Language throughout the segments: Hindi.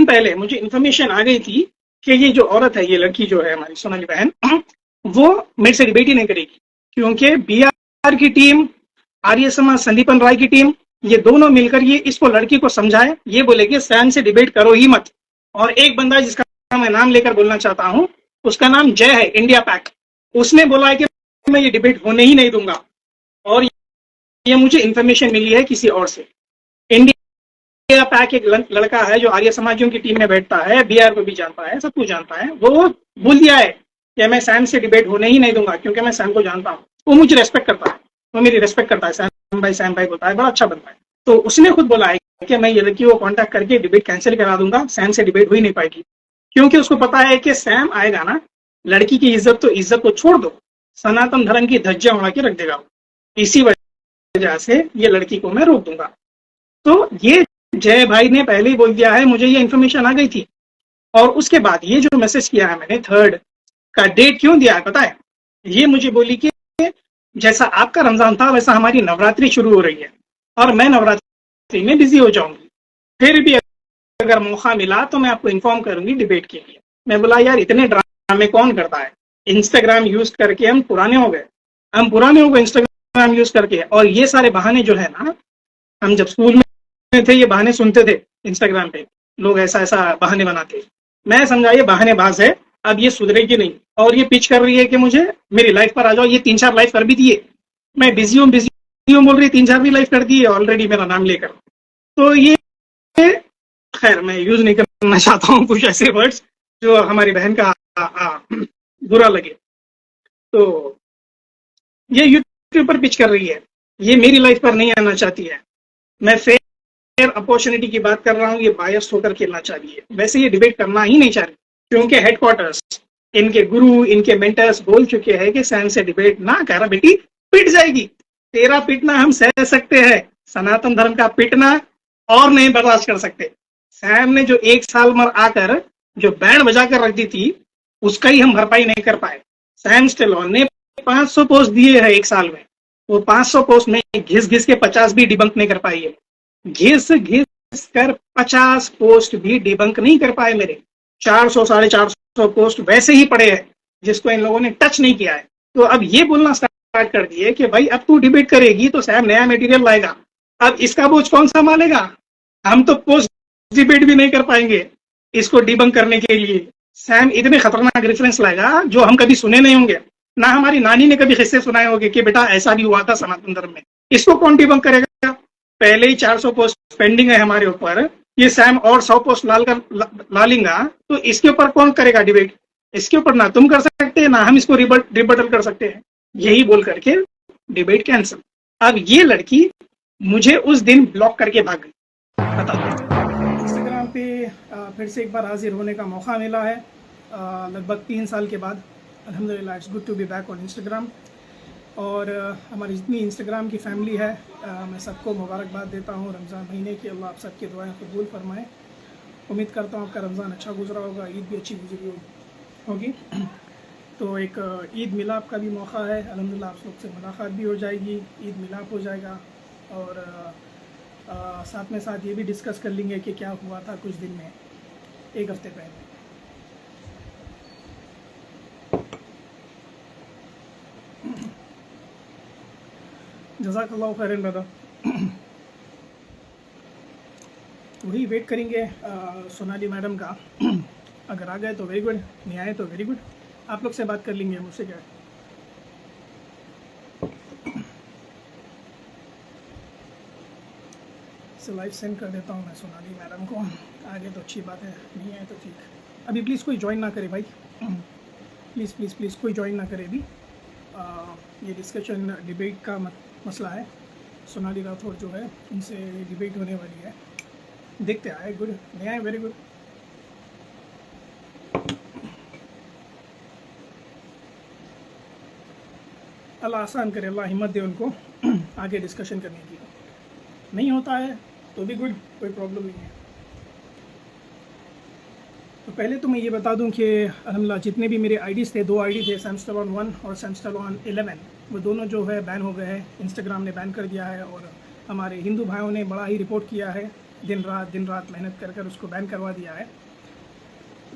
दिन पहले मुझे इन्फॉर्मेशन आ गई थी कि ये जो औरत है, ये लड़की जो है हमारी सोनाली बहन, वो मेरे से डिबेट ही नहीं करेगी, क्योंकि BR की टीम, आर्य समाज संदीपन राय की टीम, ये दोनों मिलकर ये इसको लड़की को समझाए, ये बोले कि सैम से डिबेट करो ही मत। और एक बंदा जिसका मैं नाम लेकर बोलना चाहता हूं, उसका नाम जय है, इंडिया पैक, उसने बोला है कि मैं ये डिबेट होने ही नहीं दूंगा। और ये मुझे इंफॉर्मेशन मिली है किसी और से। इंडिया पैक एक लड़का है जो आर्य समाजियों की टीम में बैठता है, BR को भी जानता है, सब कुछ जानता है। वो बोल दिया है कि मैं सैम से डिबेट होने ही नहीं दूंगा, क्योंकि मैं सैम को जानता हूँ, वो मुझे रेस्पेक्ट करता है, वो मेरी रेस्पेक्ट करता है। सैम भाई बोलता है, बड़ा अच्छा बनता है। तो उसने खुद बोला है कि मैं ये लड़की को कॉन्टैक्ट करके डिबेट कैंसिल करा दूंगा, सैम से डिबेट हो ही नहीं पाएगी, क्योंकि उसको पता है कि सैम आएगा ना, लड़की की इज्जत को छोड़ दो, सनातन धर्म की धज्जियां उड़ा के रख देगा। इसी वजह से ये लड़की को मैं रोक दूंगा। तो ये जय भाई ने पहले ही बोल दिया है, मुझे ये इन्फॉर्मेशन आ गई थी। और उसके बाद ये जो मैसेज किया है मैंने 3rd का, डेट क्यों दिया है पता है? ये मुझे बोली कि जैसा आपका रमजान था वैसा हमारी नवरात्रि शुरू हो रही है और मैं नवरात्रि में बिजी हो जाऊंगी, फिर भी अगर मौका मिला तो मैं आपको इन्फॉर्म करूंगी डिबेट के लिए। मैं बोला यार इतने ड्रामे कौन करता है, इंस्टाग्राम यूज करके हम पुराने हो गए इंस्टाग्राम यूज करके। और ये सारे बहाने जो है ना, हम जब स्कूल में थे ये बहाने सुनते थे, इंस्टाग्राम पे लोग ऐसा ऐसा बहाने बनाते। मैं समझा ये बहानेबाज है, अब ये सुधरेगी नहीं। और ये पिच कर रही है कि मुझे मेरी लाइफ पर आ जाओ। ये 3-4 लाइफ कर भी दिए, मैं बिजी हूँ बोल रही, 3-4 भी लाइफ कर दिए ऑलरेडी मेरा नाम लेकर। तो ये खैर मैं यूज नहीं करना चाहता हूँ कुछ ऐसे वर्ड्स जो हमारी बहन का बुरा लगे। तो ये यूट्यूब पर पिच कर रही है, ये मेरी लाइफ पर नहीं आना चाहती है। मैं फेयर अपॉर्चुनिटी की बात कर रहा हूँ, ये बायस होकर खेलना चाह रही है। वैसे ये डिबेट करना ही नहीं चाह रही, क्योंकि हेडक्वार्टर्स, इनके गुरु, इनके मेंटर्स बोल चुके हैं कि सैम से डिबेट ना कर बेटी, पिट जाएगी। तेरा पिटना हम सह सकते हैं, सनातन धर्म का पिटना और नहीं बर्दाश्त कर सकते। सैम ने जो 1 साल में आकर जो बैंड बजा कर रख दी थी, उसका ही हम भरपाई नहीं कर पाए। सैम स्टेलोन ने 500 पोस्ट दिए हैं 1 साल में, वो 500 पोस्ट में घिस घिस के 50 भी डिबंक नहीं कर पाई है। घिस घिस कर 50 पोस्ट भी डिबंक नहीं कर पाए मेरे। 400-450 पोस्ट वैसे ही पड़े हैं जिसको इन लोगों ने टच नहीं किया है। तो अब ये बोलना स्टार्ट कर दिए कि भाई अब तू डिबेट करेगी तो सैम नया मटेरियल लाएगा, अब इसका बोझ कौन संभालेगा? हम तो पोस्ट डिबेट भी नहीं कर पाएंगे इसको डिबंक करने के लिए। सैम इतने खतरनाक रेफरेंस लाएगा जो हम कभी सुने नहीं होंगे, ना हमारी नानी ने कभी किस्से सुनाए होंगे कि बेटा ऐसा भी हुआ था सनातन धर्म में। इसको कौन डिबंक करेगा? पहले ही 400 पोस्ट पेंडिंग है हमारे ऊपर, ये सैम और 100 पोस्ट ला लेगा तो इसके ऊपर कौन करेगा डिबेट? इसके ऊपर ना तुम कर सकते हैं ना हम इसको रिबटल कर सकते हैं। यही बोल करके डिबेट कैंसिल। अब ये लड़की मुझे उस दिन ब्लॉक करके भाग गई। बता दो, इंस्टाग्राम पे फिर से एक बार हाजिर होने का मौका मिला है लगभग 3 साल के बाद। अल्हम्दुलिल्लाह, it's good to be back on Instagram. और हमारी जितनी इंस्टाग्राम की फैमिली है, मैं सबको मुबारकबाद देता हूँ रमज़ान महीने की। अल्लाह आप सबकी दुआएं कबूल फरमाए। उम्मीद करता हूँ आपका रमज़ान अच्छा गुजरा होगा, ईद भी अच्छी गुजरी होगी। तो एक ईद मिलाप का भी मौका है, अल्हम्दुलिल्लाह आप लोग से मुलाकात भी हो जाएगी, ईद मिलाप हो जाएगा। और साथ में साथ ये भी डिस्कस कर लेंगे कि क्या हुआ था कुछ दिन में, 1 हफ्ते पहले। जज़ाकल्लाहु खैरन ब्रदर। वही वेट करेंगे सोनाली मैडम का। अगर आ गए तो वेरी गुड, नहीं आए तो वेरी गुड। आप लोग से बात कर लेंगे, मुझसे क्या है। लाइव सेंड कर देता हूँ मैं सोनाली मैडम को। आगे तो अच्छी बात है, नहीं आए तो ठीक। अभी प्लीज़ कोई ज्वाइन ना करे भाई, प्लीज़ प्लीज़ प्लीज़ कोई ज्वाइन ना करे अभी। ये डिस्कशन डिबेट का मसला है। सोनाली राठौर जो है उनसे डिबेट होने वाली है, देखते आए गुड, नहीं आए वेरी गुड। अल्लाह आसान करे, अल्लाह हिम्मत दे उनको आगे डिस्कशन करने की। नहीं होता है तो भी गुड, कोई प्रॉब्लम नहीं है। तो पहले तो मैं ये बता दूं कि अल्हम्दुलिल्लाह जितने भी मेरे आईडीज़ थे, 2 आईडी थे, सैमस्टेलॉन 1 और सैमस्टेलॉन 11, वो दोनों जो है बैन हो गए हैं। इंस्टाग्राम ने बैन कर दिया है और हमारे हिंदू भाइयों ने बड़ा ही रिपोर्ट किया है दिन रात मेहनत कर कर उसको बैन करवा दिया है।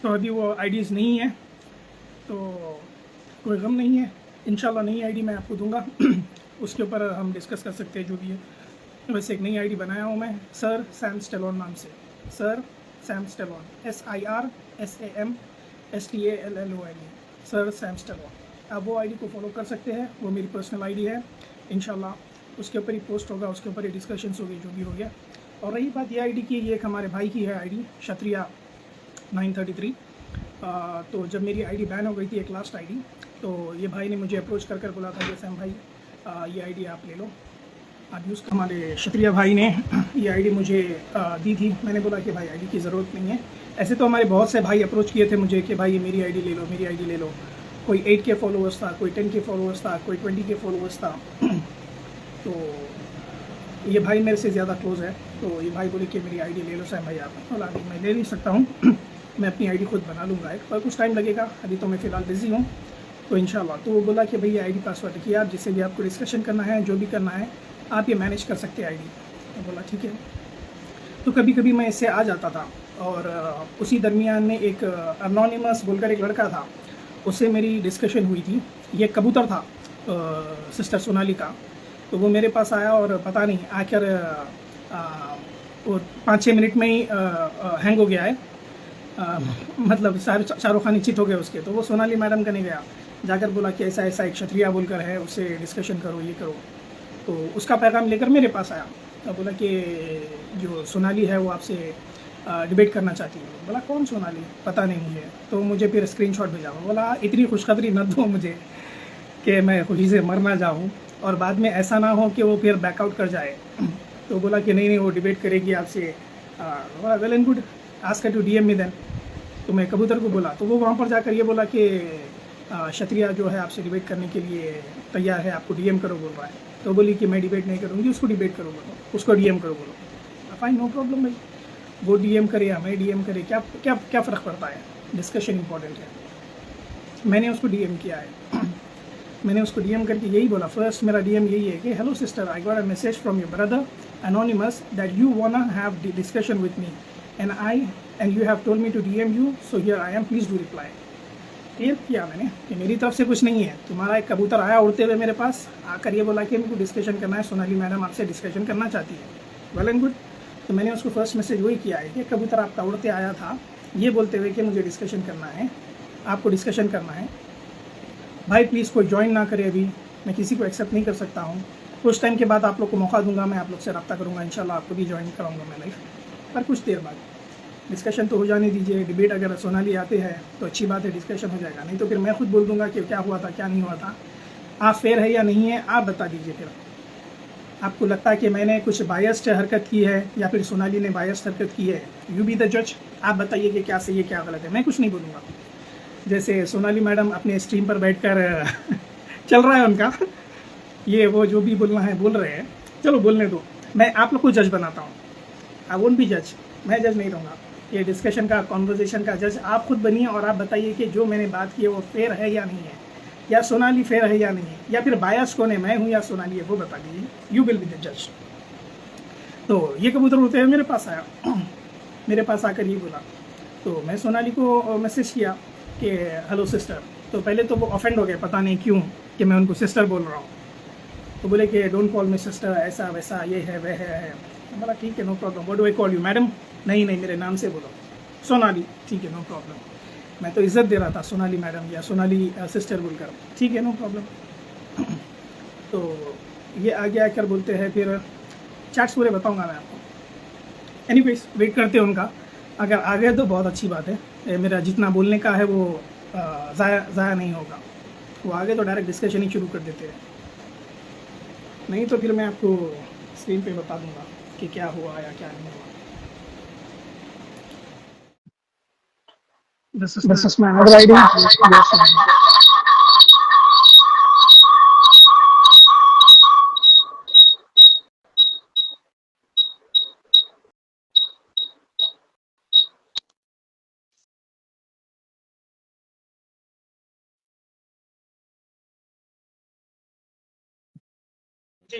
तो अभी वो आईडीज़ नहीं है, तो कोई गम नहीं है, इंशाल्लाह नई आईडी मैं आपको दूंगा। उसके ऊपर हम डिस्कस कर सकते हैं जो भी है। वैसे एक नई आईडी बनाया हूँ मैं, सर सैम स्टेलोन नाम से, sir Sam Stallone, SIRSAMSTALLON, sir Sam Stallone. आप वो आईडी को फॉलो कर सकते हैं, वो मेरी पर्सनल आईडी है। इंशाल्लाह उसके ऊपर ही पोस्ट होगा, उसके ऊपर ही डिस्कशंस होगी, जो भी हो गया। और रही बात ये आईडी की, ये एक हमारे भाई की है आईडी, क्षत्रिया 933। तो जब मेरी आईडी बैन हो गई थी, एक लास्ट आईडी, तो ये भाई ने मुझे अप्रोच कर बोला था कि सैम भाई ये आईडी आप ले लो, आप यूज़। हमारे क्षत्रिया भाई ने ये आईडी मुझे दी थी। मैंने बोला कि भाई आईडी की ज़रूरत नहीं है। ऐसे तो हमारे बहुत से भाई अप्रोच किए थे मुझे कि भाई मेरी आईडी ले लो, मेरी आईडी ले लो। कोई 8 के फॉलोअर्स था, कोई 10 के फॉलोअर्स था, कोई 20 के फॉलोअर्स था। तो ये भाई मेरे से ज़्यादा क्लोज़ है, तो ये भाई बोले कि मेरी आईडी ले लो सैम भाई आप। बोला अभी मैं ले नहीं सकता हूँ, मैं अपनी आईडी खुद बना लूँगा एक, पर कुछ टाइम लगेगा, अभी तो मैं फ़िलहाल बिज़ी हूँ। तो इंशाल्लाह। तो वो बोला कि भैया आईडी पासवर्ड रखिए आप, जिससे भी आपको डिस्कशन करना है, जो भी करना है आप ये मैनेज कर सकते हैं आईडी। तो बोला ठीक है। तो कभी कभी मैं इससे आ जाता था, और उसी दरमियान में एक अनोनिमस बोलकर एक लड़का था, उससे मेरी डिस्कशन हुई थी। ये कबूतर था सिस्टर सोनाली का। तो वो मेरे पास आया और पता नहीं आकर वो 5-6 मिनट में ही हैंग हो गया है। मतलब शाहरुख खान चित हो गए उसके। तो वो सोनाली मैडम का नहीं गया, जाकर बोला कि ऐसा ऐसा एक क्षत्रिया बोलकर है, उससे डिस्कशन करो, ये करो। तो उसका पैगाम लेकर मेरे पास आया। तो बोला कि जो सोनाली है वो आपसे डिबेट करना चाहती है। बोला कौन सोनाली, पता नहीं मुझे। तो मुझे फिर स्क्रीनशॉट भेजा। बोला इतनी खुशखबरी न दो मुझे कि मैं खुशी से मर ना जाऊँ, और बाद में ऐसा ना हो कि वो फिर बैकआउट कर जाए। तो बोला कि नहीं वो डिबेट करेगी आपसे। Well and good, ask her to DM me then. तो मैं कबूतर को बोला, तो वो वहाँ पर जाकर ये बोला कि क्षत्रिया जो है आपसे डिबेट करने के लिए तैयार है, आपको DM करो बोल रहा है। तो बोली कि मैं डिबेट नहीं करूँगी, उसको डिबेट करो बोलो, उसको DM करो बोलो। फाइन, नो प्रॉब्लम भाई, वो DM करे या मैं DM करे, क्या क्या क्या फ़र्क पड़ता है, डिस्कशन इंपॉर्टेंट है। मैंने उसको DM किया है। मैंने उसको DM करके यही बोला, फर्स्ट मेरा DM यही है कि hello sister, I got a message from your brother anonymous that you wanna have the discussion with me and you have told me to DM you, so here I am, please do reply। Clear किया मैंने कि मेरी तरफ से कुछ नहीं है। तुम्हारा एक कबूतर आया उड़ते हुए मेरे पास, आकर ये बोला कि मेरे को डिस्कशन करना है, सोनाली मैडम आपसे डिस्कशन करना चाहती है। Well and good. तो मैंने उसको फर्स्ट मैसेज वही किया है कि कबूतर आपका उड़ते आया था, ये बोलते हुए कि मुझे डिस्कशन करना है, आपको डिस्कशन करना है। भाई प्लीज़ कोई ज्वाइन ना करे, अभी मैं किसी को एक्सेप्ट नहीं कर सकता हूँ। कुछ टाइम के बाद आप लोग को मौका दूंगा, मैं आप लोग से रब्ता करूँगा, इंशाल्लाह आपको भी ज्वाइन कराऊंगा मैं लाइफ। पर कुछ देर बाद डिस्कशन तो हो जाने दीजिए। डिबेट अगर सोनाली आते हैं तो अच्छी बात है, डिस्कशन हो जाएगा, नहीं तो फिर मैं खुद बोल दूंगा कि क्या हुआ था क्या नहीं हुआ था। आप फेयर है या नहीं है आप बता दीजिए। फिर आपको लगता है कि मैंने कुछ बायस्ड हरकत की है या फिर सोनाली ने बायस्ड हरकत की है, यू बी द जज। आप बताइए कि क्या सही है क्या गलत है, मैं कुछ नहीं बोलूँगा। जैसे सोनाली मैडम अपने स्ट्रीम पर बैठकर चल रहा है उनका, ये वो जो भी बोलना है बोल रहे हैं, चलो बोलने दो। मैं आप लोग को जज बनाता हूँ, आई वोंट बी जज, मैं जज नहीं रहूँगा। ये डिस्कशन का, कॉन्वर्जेशन का जज आप खुद बनिए, और आप बताइए कि जो मैंने बात की है वो फेयर है या नहीं है, या सोनाली फेयर है या नहीं है, या फिर बायस कौन है, मैं हूँ या सोनाली है, वो बता दीजिए। यू विल बी द जज। तो ये कबूतर उड़ते हुए मेरे पास आया, मेरे पास आकर ये बोला। तो मैं सोनाली को मैसेज किया कि हेलो सिस्टर। तो पहले तो वो ऑफेंड हो गए, पता नहीं क्यों कि मैं उनको सिस्टर बोल रहा हूँ। तो बोले कि डोंट कॉल मी सिस्टर, ऐसा वैसा, ये है वह है। बोला ठीक है, no problem, what do I call you madam. नहीं नहीं, मेरे नाम से बोलो, सोनाली। ठीक है, नो प्रॉब्लम। मैं तो इज्जत दे रहा था सोनाली मैडम या सोनाली सिस्टर बोलकर, ठीक है नो प्रॉब्लम। तो ये आगे आकर बोलते हैं, फिर चैट्स पूरे बताऊंगा मैं आपको। एनीवेज वेट करते हैं उनका, अगर आ गए तो बहुत अच्छी बात है। मेरा जितना बोलने का है वो ज़ाया नहीं होगा। वो आगे तो डायरेक्ट डिस्कशन ही शुरू कर देते हैं, नहीं तो फिर मैं आपको स्क्रीन पे बता दूंगा कि क्या हुआ या क्या नहीं हुआ। This is my other ID.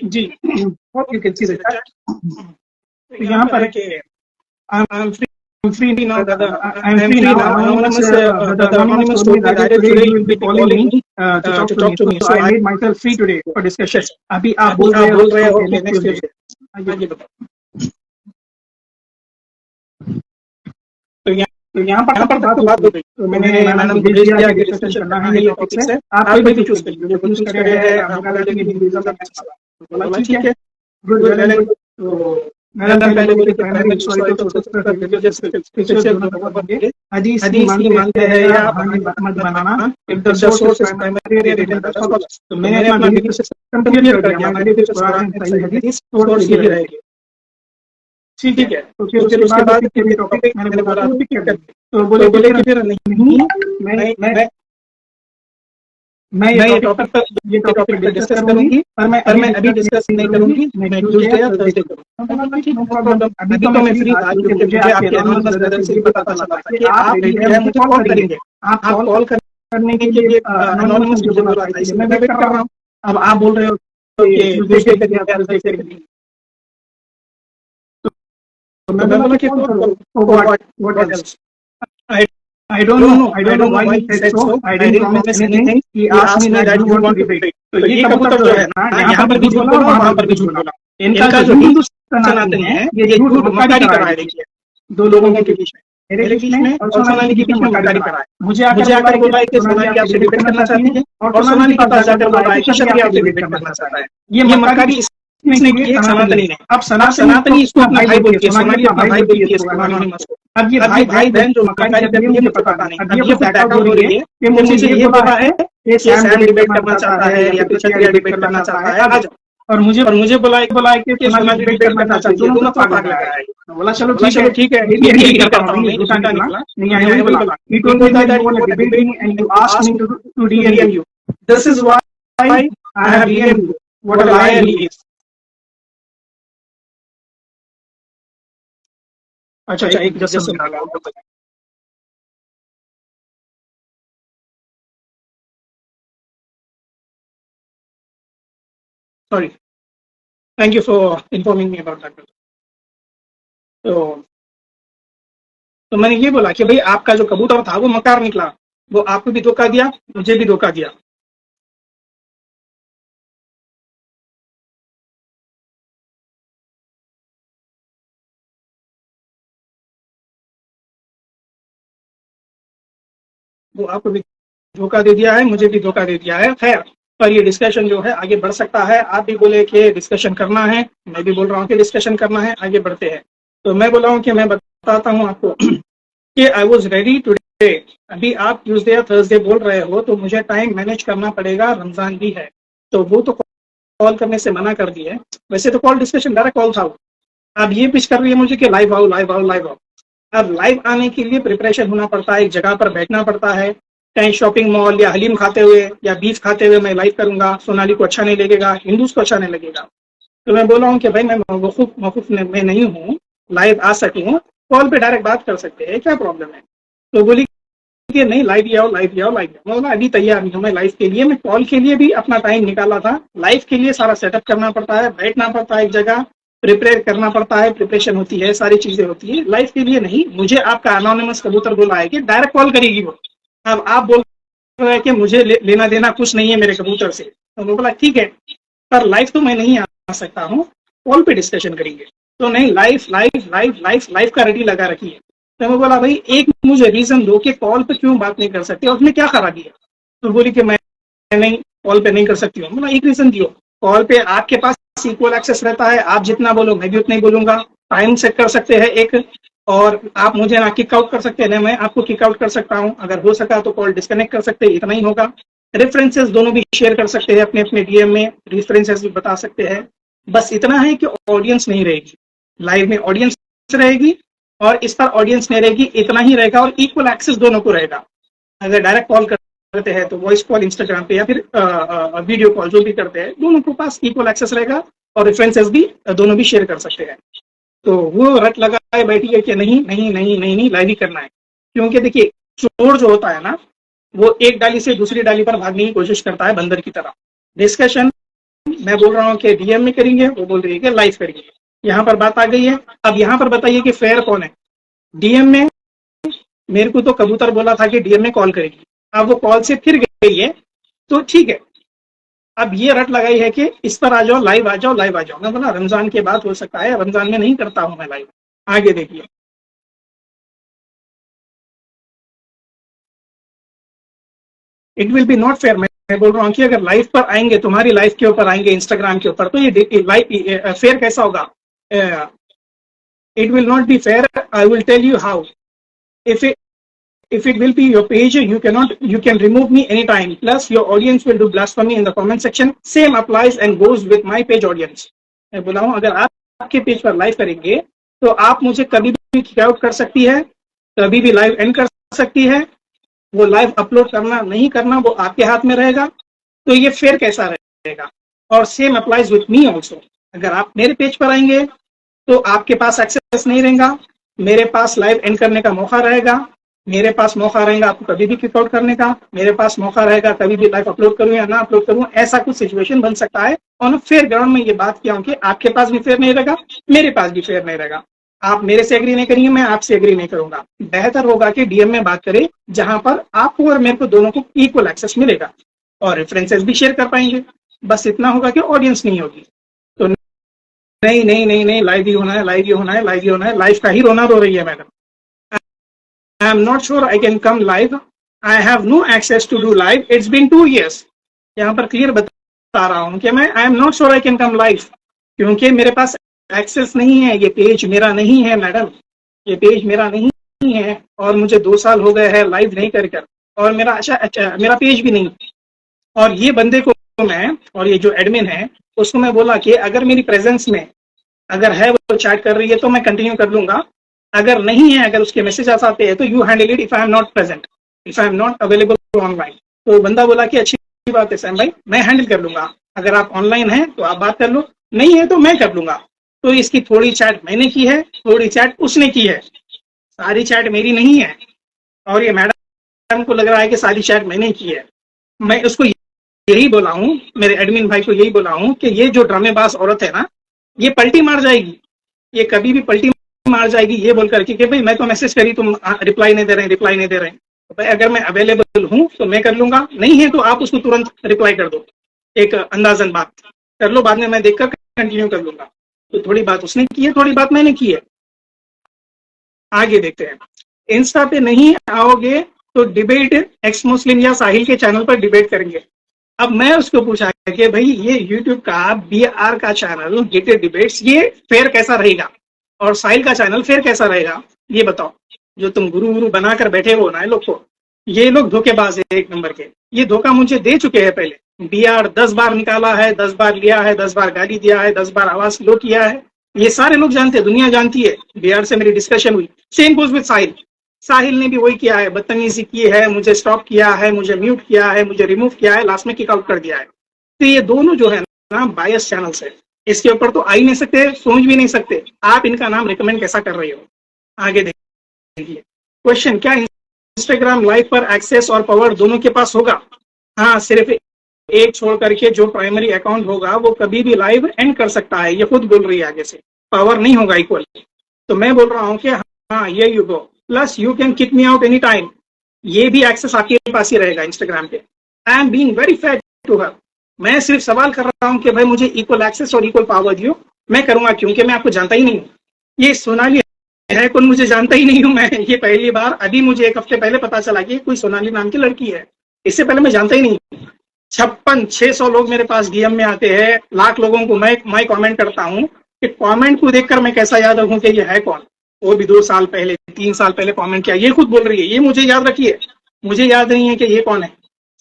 जी, you can see the chat. तो यहाँ पर है कि I'm free now, brother. I'm free now. Anonymous told me that today you will be calling me to talk to me. So I made myself free today for discussion. अभी आप बोल रहे हो okay, next Tuesday. आगे बताओ. तो यहाँ पर बात हो गई. तो मैंने मैडम को भेज दिया कि डिस्कशन करना है ये टॉपिक से. आप कोई भी चूज करिए. जो चूज करे हैं आपका लड़की की रिजल्ट अच्छा है. बोला ठीक है. Good well and good. तो मैडम पहले बोली कि प्राइमरी सॉरी तो हदीस की मानते हैं या मत बनाना. If the source is primary written तो मैंने अपना डिग्री से कंप्लीट कर दिया. मेरे तो कुरान सही हदीस सोर्स ये रहेगी. ठीक है. तो फिर उसके बाद फिर टॉपिक मैंने बोला तो बोले कि फिर नहीं मैं ये टॉपिक पर डिस्कस करूंगी. पर मैं अभी डिस्कस नहीं करूंगी. मैं ट्यूसडे या थर्सडे करूंगा. अभी तो मैं फ्री था क्योंकि मुझे आपके एनोनिमस ब्रदर से पता चला कि आप मुझे कॉल करेंगे. आप कॉल करने के लिए एनोनिमस जो बोल रहा था मैं वेट कर रहा हूं. अब आप बोल रहे हो तो ये ट्यूसडे के दिन आप कैसे करेंगे. तो मैं बोला कि what else. I don't know why he said so. I didn't promise anything. He asked me that you want to debate. तो ये कबूतर जो है ना यहाँ पर भी झूठ बोला वहाँ पर भी झूठ बोला. इनका जो हिंदू सनातन है ये झूठ मक्कारी करा है. देखिए दो लोगों के बीच में, मेरे बीच में और सोनाली के बीच में मक्कारी करा है. मुझे आकर बोला कि सोनाली आपसे डिबेट करना चाहती है और सोनाली के पास जाकर बोला है कि शक्ति आपसे डिबेट करना चाहता है. ये मक्कारी इसने की है सनातनी ने. अब सनातनी इसको अपना भाई बोलती है. सोनाली अपना भाई बोलती है इसको एनोनिमस को. अब ये भाई बहन जो मक्कारी करते हैं मुझे पता नहीं. अब ये बैकआउट हो रही है कि मुझे ये पता है कि सैम डिबेट करना चाहता है या फिर शक्ति डिबेट करना चाहता है. आ जाओ. और मुझे बोला है कि सोनाली डिबेट करना चाहती है. दोनों पागल लग रहा है. बोला चलो ठीक है ये भी करता हूं. दूसरा निकला नहीं आया. बोला he told me that you want to debate me and you asked me to DM you. This is why I have DM you. What a liar he is. अच्छा एक जस्ट निकाला. Sorry. Thank you for informing me about that. तो मैंने ये बोला कि भाई आपका जो कबूतर था वो मकार निकला. वो आपको भी धोखा दिया, मुझे भी धोखा दिया. वो आपको भी धोखा दे दिया है, मुझे भी धोखा दे दिया है. खैर पर ये डिस्कशन जो है आगे बढ़ सकता है. आप भी बोले कि डिस्कशन करना है, मैं भी बोल रहा हूँ कि डिस्कशन करना है. आगे बढ़ते हैं. तो मैं बोला हूँ कि मैं बताता हूँ आपको कि आई वॉज रेडी टुडे. अभी आप ट्यूसडे या थर्सडे बोल रहे हो तो मुझे टाइम मैनेज करना पड़ेगा. रमजान भी है तो वो तो कॉल करने से मना कर दिया है. वैसे तो कॉल डिस्कशन डायरेक्ट कॉल था. अब ये पिच कर रही है मुझे कि लाइव आओ लाइव आओ लाइव आओ. अब लाइव आने के लिए प्रिपरेशन होना पड़ता है. एक जगह पर बैठना पड़ता है. कहीं शॉपिंग मॉल या हलीम खाते हुए या बीफ खाते हुए मैं लाइव करूंगा. सोनाली को अच्छा नहीं लगेगा, हिंदूज को अच्छा नहीं लगेगा. तो मैं बोला हूँ कि भाई मैं मौकूफ में नहीं हूँ. लाइव आ सकूँ, कॉल पे डायरेक्ट बात कर सकते हैं, क्या प्रॉब्लम है. तो बोली कि नहीं लाइव ही आओ लाइव ही आओ लाइव. मैं बोला अभी तैयार नहीं हूँ मैं लाइव के लिए. मैं कॉल के लिए भी अपना टाइम निकाला था. लाइव के लिए सारा सेटअप करना पड़ता है, बैठना पड़ता है एक जगह, प्रिपेयर करना पड़ता है, प्रिपरेशन होती है, सारी चीजें होती है. लाइव के लिए नहीं. मुझे आपका एनोनिमस कबूतर बोला है कि डायरेक्ट कॉल करेगी वो. अब आप बोल रहे हैं कि मुझे लेना देना कुछ नहीं है मेरे कबूतर से. तो मैं बोला ठीक है पर लाइव तो मैं नहीं आ सकता हूँ, कॉल पे डिस्कशन करेंगे. तो नहीं live live live live live का रेडी लगा रखी है. तो मैं बोला भाई एक मुझे रीजन दो कि कॉल पे क्यों बात नहीं कर सकते और उसमें क्या खराबी है. तो बोली कि मैं नहीं कॉल पे नहीं कर सकती हूँ. बोला एक रीजन दियो. कॉल पे आपके पास इक्वल एक्सेस रहता है. आप जितना बोलो मैं भी उतना ही बोलूंगा. टाइम सेट कर सकते हैं एक, और आप मुझे ना किक आउट कर सकते हैं ना मैं आपको किक आउट कर सकता हूं. अगर हो सका तो कॉल डिस्कनेक्ट कर सकते हैं, इतना ही होगा. रेफरेंसेस दोनों भी शेयर कर सकते हैं अपने अपने डीएम में. रेफरेंसेस भी बता सकते हैं. बस इतना है कि ऑडियंस नहीं रहेगी. लाइव में ऑडियंस रहेगी और इस पर ऑडियंस नहीं रहेगी. इतना ही रहेगा और इक्वल एक्सेस दोनों को रहेगा. अगर डायरेक्ट कॉल करते हैं तो वॉइस कॉल इंस्टाग्राम पे या फिर वीडियो कॉल जो भी करते हैं दोनों के पास इक्वल एक्सेस रहेगा और रेफरेंसेस भी दोनों भी शेयर कर सकते हैं. तो वो रट लगाए बैठी है कि नहीं नहीं नहीं नहीं नहीं लाइव ही करना है. क्योंकि देखिए चोर जो होता है ना वो एक डाली से दूसरी डाली पर भागने की कोशिश करता है बंदर की तरह. डिस्कशन मैं बोल रहा हूँ कि डीएम में करेंगे, वो बोल रही है कि लाइव करेंगे. यहाँ पर बात आ गई है। अब यहाँ पर बताइए कि फेयर कौन है। डीएम में मेरे को तो कबूतर बोला था कि डीएम में कॉल करेगी, अब वो कॉल से फिर गई है, तो ठीक है। अब ये रट लगाई है कि इस पर आ जाओ, लाइव आ जाओ, लाइव आ जाओ। मैं बोला रमजान के बाद हो सकता है, रमजान में नहीं करता हूं मैं लाइव। आगे देखिए, it will B not fair. मैं बोल रहा हूँ कि अगर लाइव पर आएंगे, तुम्हारी लाइफ के ऊपर आएंगे, इंस्टाग्राम के ऊपर, तो ये लाइव फेयर कैसा होगा? It will not be fair. I will tell you how. If if it will be your page, you can remove me anytime, plus your audience will do blasphemy in the comment section. Same applies and goes with my page audience. मैं बोला हूँ अगर आप आपके पेज पर लाइव करेंगे तो आप मुझे कभी भी किक आउट कर सकती है, कभी भी लाइव एंड कर सकती है। वो लाइव अपलोड करना नहीं करना वो आपके हाथ में रहेगा। तो ये फेयर कैसा रहेगा? और same applies with me also. अगर आप मेरे पेज पर आएंगे तो आपके पास एक्सेस नहीं रहेगा, मेरे पास लाइव एंड करने का मौका रहेगा, मेरे पास मौका रहेगा आपको कभी भी किक आउट करने का, मेरे पास मौका रहेगा कभी भी लाइव अपलोड करूं या ना अपलोड करूं। ऐसा कुछ सिचुएशन बन सकता है। और फेयर ग्राउंड में ये बात किया हूं कि आपके पास भी फेयर नहीं रहेगा, मेरे पास भी फेयर नहीं रहेगा। आप मेरे से एग्री नहीं करेंगे, मैं आपसे एग्री नहीं करूंगा। बेहतर होगा कि डीएम में बात करें, जहां पर आपको और मेरे को दोनों को इक्वल एक्सेस मिलेगा और रेफरेंसेस भी शेयर कर पाएंगे। बस इतना होगा कि ऑडियंस नहीं होगी। तो नहीं नहीं नहीं नहीं, लाइव ही होना है, लाइव ही होना है, लाइव ही होना है। लाइव का ही रोना रो रही है madam. I am not sure I can come live. I have no access to do live. It's been 2 years. यहाँ पर क्लियर बता रहा हूँ कि मैं I am not sure I can come live, क्योंकि मेरे पास एक्सेस नहीं है। ये पेज मेरा नहीं है मैडम, ये पेज मेरा नहीं है और मुझे 2 साल हो गए हैं लाइव नहीं कर। और मेरा अच्छा मेरा पेज भी नहीं। और ये बंदे को मैं, और ये जो एडमिन है उसको मैं बोला कि अगर मेरी प्रेजेंस में अगर है वो चैट कर रही है तो मैं कंटिन्यू कर लूंगा, अगर नहीं है, अगर उसके मैसेज आते हैं तो you handle it if I am not present, if I am not available online. तो बंदा बोला कि अच्छी बात है सैम भाई, मैं हैंडल कर लूंगा, अगर आप ऑनलाइन हैं तो आप बात कर लो, नहीं है तो मैं कर लूंगा। तो इसकी थोड़ी चैट मैंने की है, थोड़ी चैट उसने की है, सारी चैट मेरी नहीं है। और ये मैडम को लग रहा है कि सारी चैट मैंने की है। मैं उसको यही बोला हूँ, मेरे एडमिन भाई को यही बोला हूँ कि ये जो ड्रामेबाज औरत है ना, ये पलटी मार जाएगी, ये कभी भी पलटी मार जाएगी ये बोल करके कि भाई मैं तो मैसेज करी, तुम रिप्लाई नहीं दे रहे, रिप्लाई नहीं दे रहे। तो भाई अगर मैं अवेलेबल हूं तो मैं कर लूंगा, नहीं है तो आप उसको तुरंत रिप्लाई कर दो, एक अंदाजन बात कर लो, बाद में मैं देखकर कंटिन्यू कर लूंगा। तो थोड़ी बात उसने की है, थोड़ी बात मैंने की है। आगे देखते हैं। इंस्टा पे नहीं आओगे तो डिबेट एक्स मुस्लिम या साहिल के चैनल पर डिबेट करेंगे। अब मैं उसको पूछा कि भाई ये यूट्यूब का BR का चैनल गेटेड डिबेट्स, ये फेयर कैसा रहेगा और साहिल का चैनल फेयर कैसा रहेगा, ये बताओ। जो तुम गुरु बनाकर बैठे हो ना लोग को, ये लोग धोखेबाज है एक नंबर के। ये धोखा मुझे दे चुके हैं पहले। BR 10 बार निकाला है, 10 बार लिया है, 10 बार गाली दिया है, 10 बार आवाज लो किया है। ये सारे लोग जानते हैं, दुनिया जानती है। BR से मेरी डिस्कशन हुई। सेम गोज विद साहिल। साहिल ने भी वही किया है, बदतमीजी की है, मुझे स्टॉप किया है, मुझे म्यूट किया है, मुझे रिमूव किया है, लास्ट में किक आउट कर दिया है। तो ये दोनों जो है ना बायस चैनल्स है, इसके ऊपर तो आ ही नहीं सकते, सोच भी नहीं सकते। आप इनका नाम रिकमेंड कैसा कर रहे हो? आगे देखिए क्वेश्चन, क्या इंस्टाग्राम लाइव पर एक्सेस और पावर दोनों के पास होगा? हाँ, सिर्फ एक छोड़ करके जो प्राइमरी अकाउंट होगा वो कभी भी लाइव एंड कर सकता है, ये खुद बोल रही है आगे से। पावर नहीं होगा इक्वल। तो मैं बोल रहा हूँ कि हाँ ये you go, plus you can kick me out any time. ये भी एक्सेस आपके पास ही रहेगा इंस्टाग्राम पे। I am being very fair to her. मैं सिर्फ सवाल कर रहा हूँ कि भाई मुझे इक्वल एक्सेस और इक्वल पावर दियो, मैं करूंगा, क्योंकि मैं आपको जानता ही नहीं हूँ। ये सोनाली है कौन, मुझे जानता ही नहीं हूँ मैं। ये पहली बार अभी मुझे 1 हफ्ते पहले पता चला कि कोई सोनाली नाम की लड़की है। इससे पहले मैं जानता ही नहीं हूँ। 5600 लोग मेरे पास डीएम में आते हैं, लाख लोगों को मैं कमेंट करता हूँ कि कमेंट को देखकर मैं कैसा याद रखूं कि ये है कौन। वो भी 2 साल पहले 3 साल पहले कमेंट किया, ये खुद बोल रही है ये मुझे याद रखिए। मुझे याद नहीं है कि ये कौन है।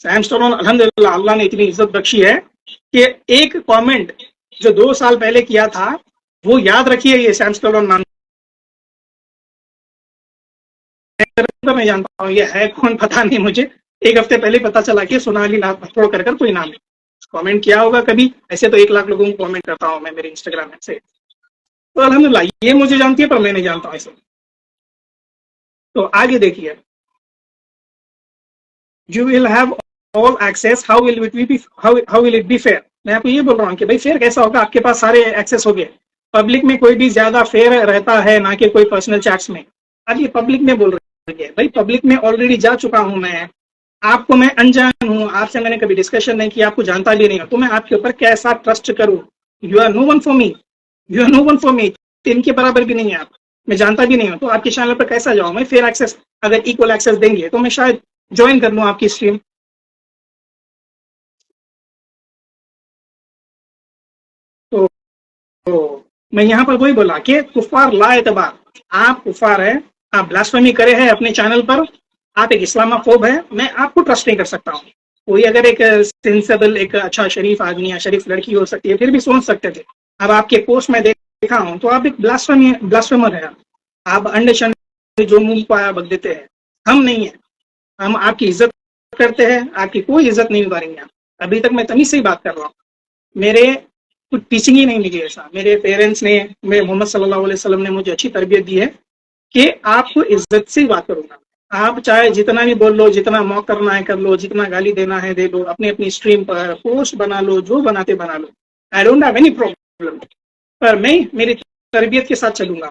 सैम स्टोलोन, अल्हम्दुलिल्लाह अल्लाह ने इतनी इज्जत बख्शी है कि एक कमेंट जो 2 साल पहले किया था वो याद रखिए, ये सैम स्टोलोन नाम। मैं जानता हूँ ये है कौन, पता नहीं मुझे। 1 हफ्ते पहले पता चला कि सोनाली छोड़ कर कोई नाम है। कमेंट किया होगा कभी, ऐसे तो 1 लाख लोगों को कमेंट करता हूँ मैं मेरे इंस्टाग्राम से। तो अल्हम्दुलिल्लाह ये मुझे जानती है, पर मैं नहीं जानता हूँ ऐसे। तो आगे देखिए, you will have all access, how will it be fair. मैं आपको ये बोल रहा हूँ कि भाई फेयर कैसा होगा, आपके पास सारे एक्सेस हो गए। पब्लिक में कोई भी ज्यादा फेयर रहता है ना कि कोई पर्सनल चैट्स में। अब ये पब्लिक में बोल रही है, भाई पब्लिक में ऑलरेडी जा चुका हूं मैं, आपको मैं अनजान हूं, आपसे मैंने कभी डिस्कशन नहीं किया, आपको जानता भी नहीं हूं, तो मैं आपके ऊपर कैसा ट्रस्ट करूं? You are no one for me, you are no one for me, इनके बराबर भी नहीं है आप, मैं जानता भी नहीं हूं, तो आपके चैनल पर कैसा जाऊं मैं? फेयर एक्सेस, अगर इक्वल एक्सेस देंगे तो मैं शायद ज्वाइन कर लूं आपकी स्ट्रीम। तो, तो मैं यहाँ पर वही बोला कि कुफार ला एतबार, आप कुफार है, आप ब्लास्फेमी करे हैं अपने चैनल पर, आप एक इस्लामाफोब है, मैं आपको ट्रस्ट नहीं कर सकता हूँ। कोई अगर एक सेंसेबल, एक अच्छा शरीफ आदमी या शरीफ लड़की हो सकती है, फिर भी सोच सकते थे। अब आपके पोस्ट में देखा हूँ तो आप एक ब्लास्फेमर है, आप अंडे शंडे जो मुंह पाया बक देते हैं, हम नहीं है, हम आपकी इज्जत करते हैं, आपकी कोई इज्जत नहीं उतारेंगे आप। अभी तक मैं तमीज से ही बात कर रहा हूँ, मेरे कुछ टीचिंग ही नहीं मिली ऐसा, मेरे पेरेंट्स ने, मेरे मोहम्मद सल्लल्लाहु अलैहि वसल्लम ने मुझे अच्छी तरबियत दी है कि आपको इज्जत से ही बात करूंगा। आप चाहे जितना भी बोल लो, जितना मॉक करना है कर लो, जितना गाली देना है दे लो, अपनी अपनी स्ट्रीम पर पोस्ट बना लो, जो बनाते बना लो, I don't have any problem. पर मैं मेरी तरबियत के साथ चलूंगा,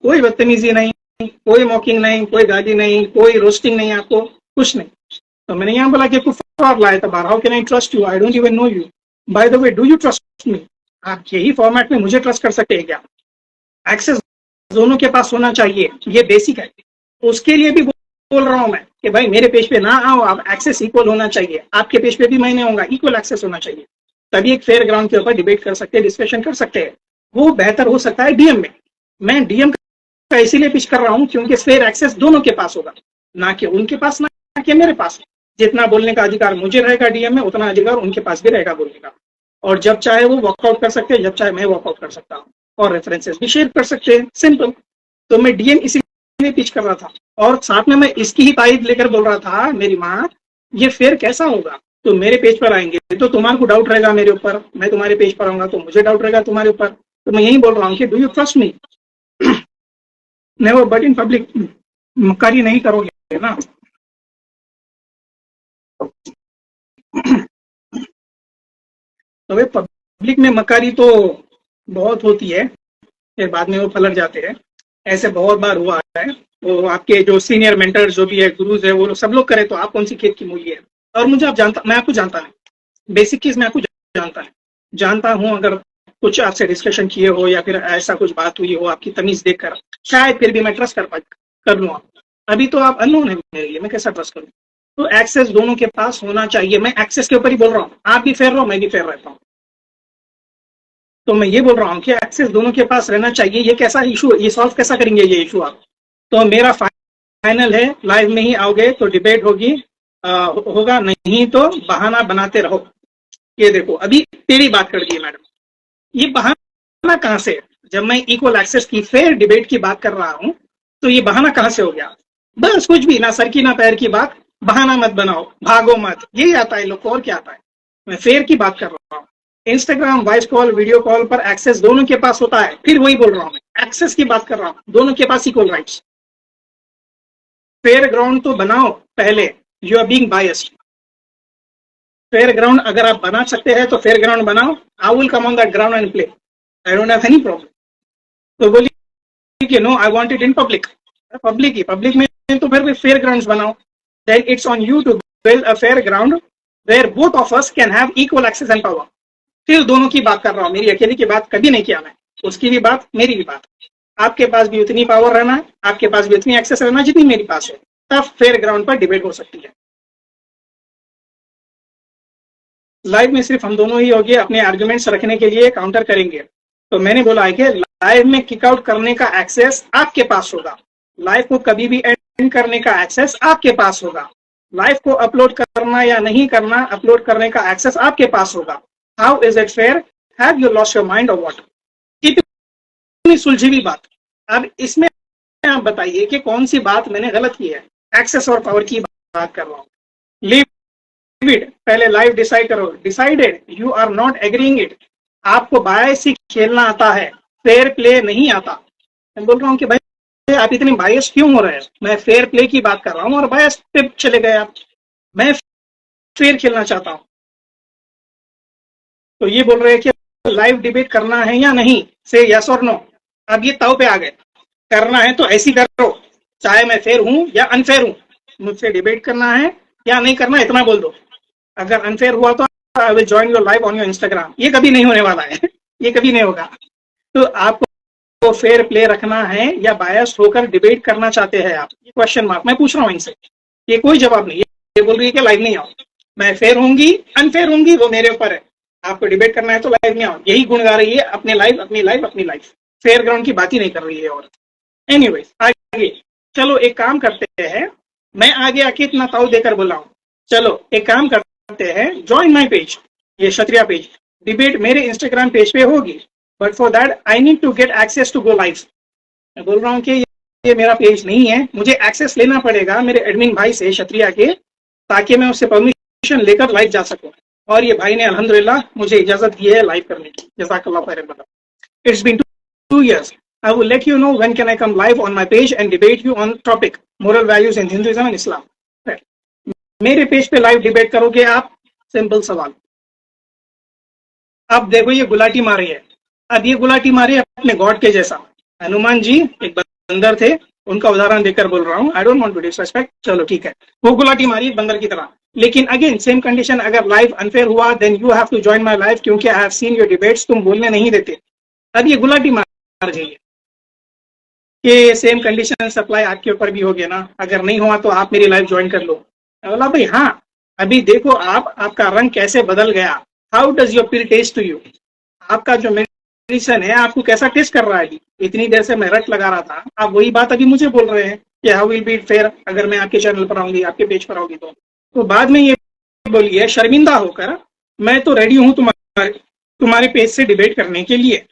कोई बदतमीजी नहीं, कोई मॉकिंग नहीं, कोई गाली नहीं, कोई रोस्टिंग नहीं, आपको कुछ नहीं। तो मैंने यहाँ बोला कि कुफार लाए तबार, how can I trust you, I don't even know you, by the way do you trust me? आप यही फॉर्मेट में मुझे ट्रस्ट कर सकते हैं क्या? एक्सेस दोनों के पास होना चाहिए, ये बेसिक है। उसके लिए भी बोल रहा हूं मैं कि भाई मेरे पेज पे ना आओ आप, एक्सेस इक्वल होना चाहिए, आपके पेज पे भी मैं नहीं आऊंगा, इक्वल एक्सेस होना चाहिए, तभी एक फेयर ग्राउंड के ऊपर डिबेट कर सकते हैं, डिस्कशन कर सकते हैं। वो बेहतर हो सकता है डीएम में। मैं डीएम का इसीलिए पिच कर रहा हूँ क्योंकि फेयर एक्सेस दोनों के पास होगा, ना कि उनके पास, ना कि मेरे पास। जितना बोलने का अधिकार मुझे रहेगा डीएम में, उतना अधिकार उनके पास भी रहेगा बोलने का। और जब चाहे वो वॉकआउट कर सकते हैं, जब चाहे मैं वॉकआउट कर सकता हूँ, और रेफरेंसेस भी शेयर कर सकते हैं, सिंपल। तो मैं डीएम इसीलिए पिच कर रहा था, और साथ में मैं इसकी ही तारीफ लेकर बोल रहा था, मेरी माँ ये फेयर कैसा होगा? तो मेरे पेज पर आएंगे तो तुम्हारे को डाउट रहेगा मेरे ऊपर, मैं तुम्हारे पेज पर आऊंगा तो मुझे डाउट रहेगा तुम्हारे ऊपर। तो मैं यही बोल रहा हूँ कि do you trust me? Never, but in public मक्कारी नहीं करोगे ना। तो वे पब्लिक में मक्कारी तो बहुत होती है, फिर बाद में वो पलट जाते हैं, ऐसे बहुत बार हुआ है। वो आपके जो सीनियर मेंटर्स जो भी है, गुरुज है, वो लोग सब लोग करे, तो आप कौन सी खेत की मूली है? और मुझे आप जानता, मैं आपको जानता नहीं, बेसिक चीज मैं आपको जानता हूँ। अगर कुछ आपसे डिस्कशन किए हो या फिर ऐसा कुछ बात हुई हो आपकी तमीज देखकर, शायद फिर भी मैं ट्रस्ट कर लूँ। अभी तो आप अननोन है मेरे लिए, मैं कैसा ट्रस्ट करूँ? तो एक्सेस दोनों के पास होना चाहिए, मैं एक्सेस के ऊपर ही बोल रहा हूँ, आप भी फेयर रहो, मैं भी फेयर रहता हूँ। तो मैं ये बोल रहा हूँ कि एक्सेस दोनों के पास रहना चाहिए। ये कैसा इशू, ये सॉल्व कैसा करेंगे ये इशू आप? तो मेरा फाइनल है, लाइव में ही आओगे तो डिबेट होगी, होगा, नहीं तो बहाना बनाते रहो। ये देखो अभी तेरी बात कर दी है मैडम, ये बहाना कहाँ से? जब मैं इक्वल एक्सेस की फेयर डिबेट की बात कर रहा हूँ तो ये बहाना कहाँ से हो गया? बस कुछ भी ना, सर की ना पैर की बात, बहाना मत बनाओ, भागो मत, यही आता है लोग को, और क्या आता है? मैं फेयर की बात कर रहा हूँ। Instagram, voice call, video call पर एक्सेस दोनों के पास होता है, फिर वही बोल रहा हूँ मैं, एक्सेस की बात कर रहा हूँ, दोनों के पास इक्वल राइट्स। फेयर ग्राउंड तो बनाओ पहले, you are being biased. Fair ground अगर आप बना सकते हैं तो फेयर ग्राउंड बनाओ, I will come on that ground and play, I don't have any problem. तो बोलिए कि no, I want it in public, public में तो फिर भी फेयर ग्राउंड्स बनाओ। Then it's on you to build a fair ground where both of us can have equal access and power. फिर दोनों की बात कर रहा हूँ, मेरी अकेले की बात कभी नहीं किया मैं, उसकी भी बात, मेरी भी बात। आपके पास भी उतनी पावर रहना है, आपके पास भी उतनी एक्सेस रहना जितनी मेरे पास है, तब फेयर ग्राउंड पर डिबेट हो सकती है। लाइव में सिर्फ हम दोनों ही होंगे, अपने आर्गुमेंट्स रखने के लिए काउंटर करेंगे। तो मैंने बोला है कि लाइव में किक आउट करने का एक्सेस आपके पास होगा, लाइव को कभी भी एंड करने का एक्सेस आपके पास होगा, लाइव को अपलोड करना या नहीं करना, अपलोड करने का एक्सेस आपके पास होगा। How is it fair? Have you lost your mind और व्हाट? इतनी सुलझी हुई बात। अब इसमें आप बताइए कि कौन सी बात मैंने गलत की है? एक्सेस और पावर की बात कर रहा हूँ। लीव इट, पहले लाइव डिसाइड करो, decided, you are not agreeing it. आपको बायस ही खेलना आता है, फेयर प्ले नहीं आता। मैं बोल रहा हूँ कि भाई आप इतने बायस क्यों हो रहे हैं? मैं फेयर प्ले की बात कर रहा हूँ और बायस पे चले गए आप। मैं फेयर खेलना चाहता हूँ। तो ये बोल रहे हैं कि लाइव डिबेट करना है या नहीं, से यस और नो। अब ये ताव पे आ गए, करना है तो ऐसी करो, चाहे मैं फेयर हूं या अनफेयर हूं, मुझसे डिबेट करना है या नहीं करना, इतना बोल दो। अगर अनफेयर हुआ तो I will join your live on your Instagram. ये कभी नहीं होने वाला है ये कभी नहीं होगा। तो आपको फेयर प्ले रखना है या बायस होकर डिबेट करना चाहते हैं आप, ये क्वेश्चन मार्क मैं पूछ रहा हूँ इनसे। ये कोई जवाब नहीं, ये बोल रही है कि लाइव नहीं आओ। मैं फेयर होंगी अनफेयर होंगी वो मेरे ऊपर है, आपको डिबेट करना है तो लाइव में आओ, यही गुण गा रही है, अपने लाइव अपनी लाइव अपनी लाइफ। फेयर ग्राउंड की बात ही नहीं कर रही है। और एनीवेज आगे चलो, एक काम करते हैं, मैं आगे आके इतना ताव देकर बोला हूँ, चलो एक काम करते हैं, ज्वाइन माई पेज, ये क्षत्रिया पेज, डिबेट मेरे इंस्टाग्राम पेज पे होगी, but for that I need to get access to go live. मैं बोल रहा हूँ कि ये मेरा पेज नहीं है, मुझे एक्सेस लेना पड़ेगा मेरे एडमिन भाई से क्षत्रिया के, ताकि मैं उससे परमिशन लेकर लाइव जा सकूं। और ये भाई ने अल्हम्दुलिल्लाह मुझे इजाजत दी है लाइव करने की, जज़ाकल्लाह खैरन। It's been 2 years. I will let you know when can I come live on my page and debate you on topic moral values in Hinduism and Islam. मेरे पेज पे लाइव डिबेट करोगे आप? सिंपल सवाल। अब देखो ये गुलाटी मारी है, अब ये गुलाटी मारी है अपने गॉड के जैसा। हनुमान जी एक बंदर थे, उनका उदाहरण देकर बोल रहा हूँ, I don't want to disrespect, चलो ठीक है, वो गुलाटी मारी बंदर की तरह। लेकिन अगेन सेम कंडीशन, अगर लाइव अनफेयर हुआ then you have to join my live, क्योंकि I have seen your debates, तुम बोलने नहीं देते। अब ये गुलाटी मार जाइए कि सेम कंडीशन सप्लाई आपके ऊपर भी हो गया ना, अगर नहीं हुआ तो आप मेरी लाइव ज्वाइन कर लो। बोला भाई हाँ, अभी देखो आप, आपका रंग कैसे बदल गया, how does your pill taste to you, आपका जो मेडिसिन है आपको कैसा टेस्ट कर रहा है। अभी इतनी देर से मैं रट लगा रहा था, आप वही बात अभी मुझे बोल रहे हैं कि हाउ विल बी फेयर अगर मैं आपके चैनल पर आऊंगी, आपके पेज पर आऊंगी तो बाद में ये बोलिए शर्मिंदा होकर, मैं तो रेडी हूँ तुम्हारे पेज से डिबेट करने के लिए।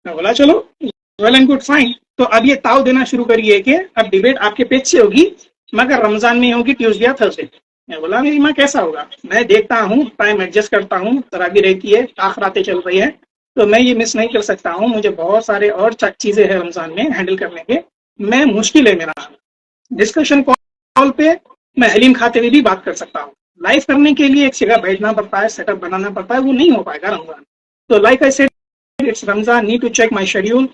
मैं बोला चलो वेल एंड गुड फाइन। तो अब ये ताव देना शुरू करिए कि अब डिबेट आपके पेज से होगी, मगर रमजान में होगी ट्यूसडे या थर्सडे। मैं बोला मेरी माँ कैसा होगा, मैं देखता हूँ, टाइम एडजस्ट करता हूँ, तराबी रहती है, आखरातें चल रही है, तो मैं ये मिस नहीं कर सकता हूँ, मुझे बहुत सारे और चीजें हैं रमजान में हैंडल करने के, मैं मुश्किल है मेरा। डिस्कशन कॉल पे मैं हलीम खाते हुए भी बात कर सकता हूँ, लाइव करने के लिए एक जगह बैठना पड़ता है, सेटअप बनाना पड़ता है, वो नहीं हो पाएगा रमजान। तो like I said, it's Ramzan, need to check my schedule,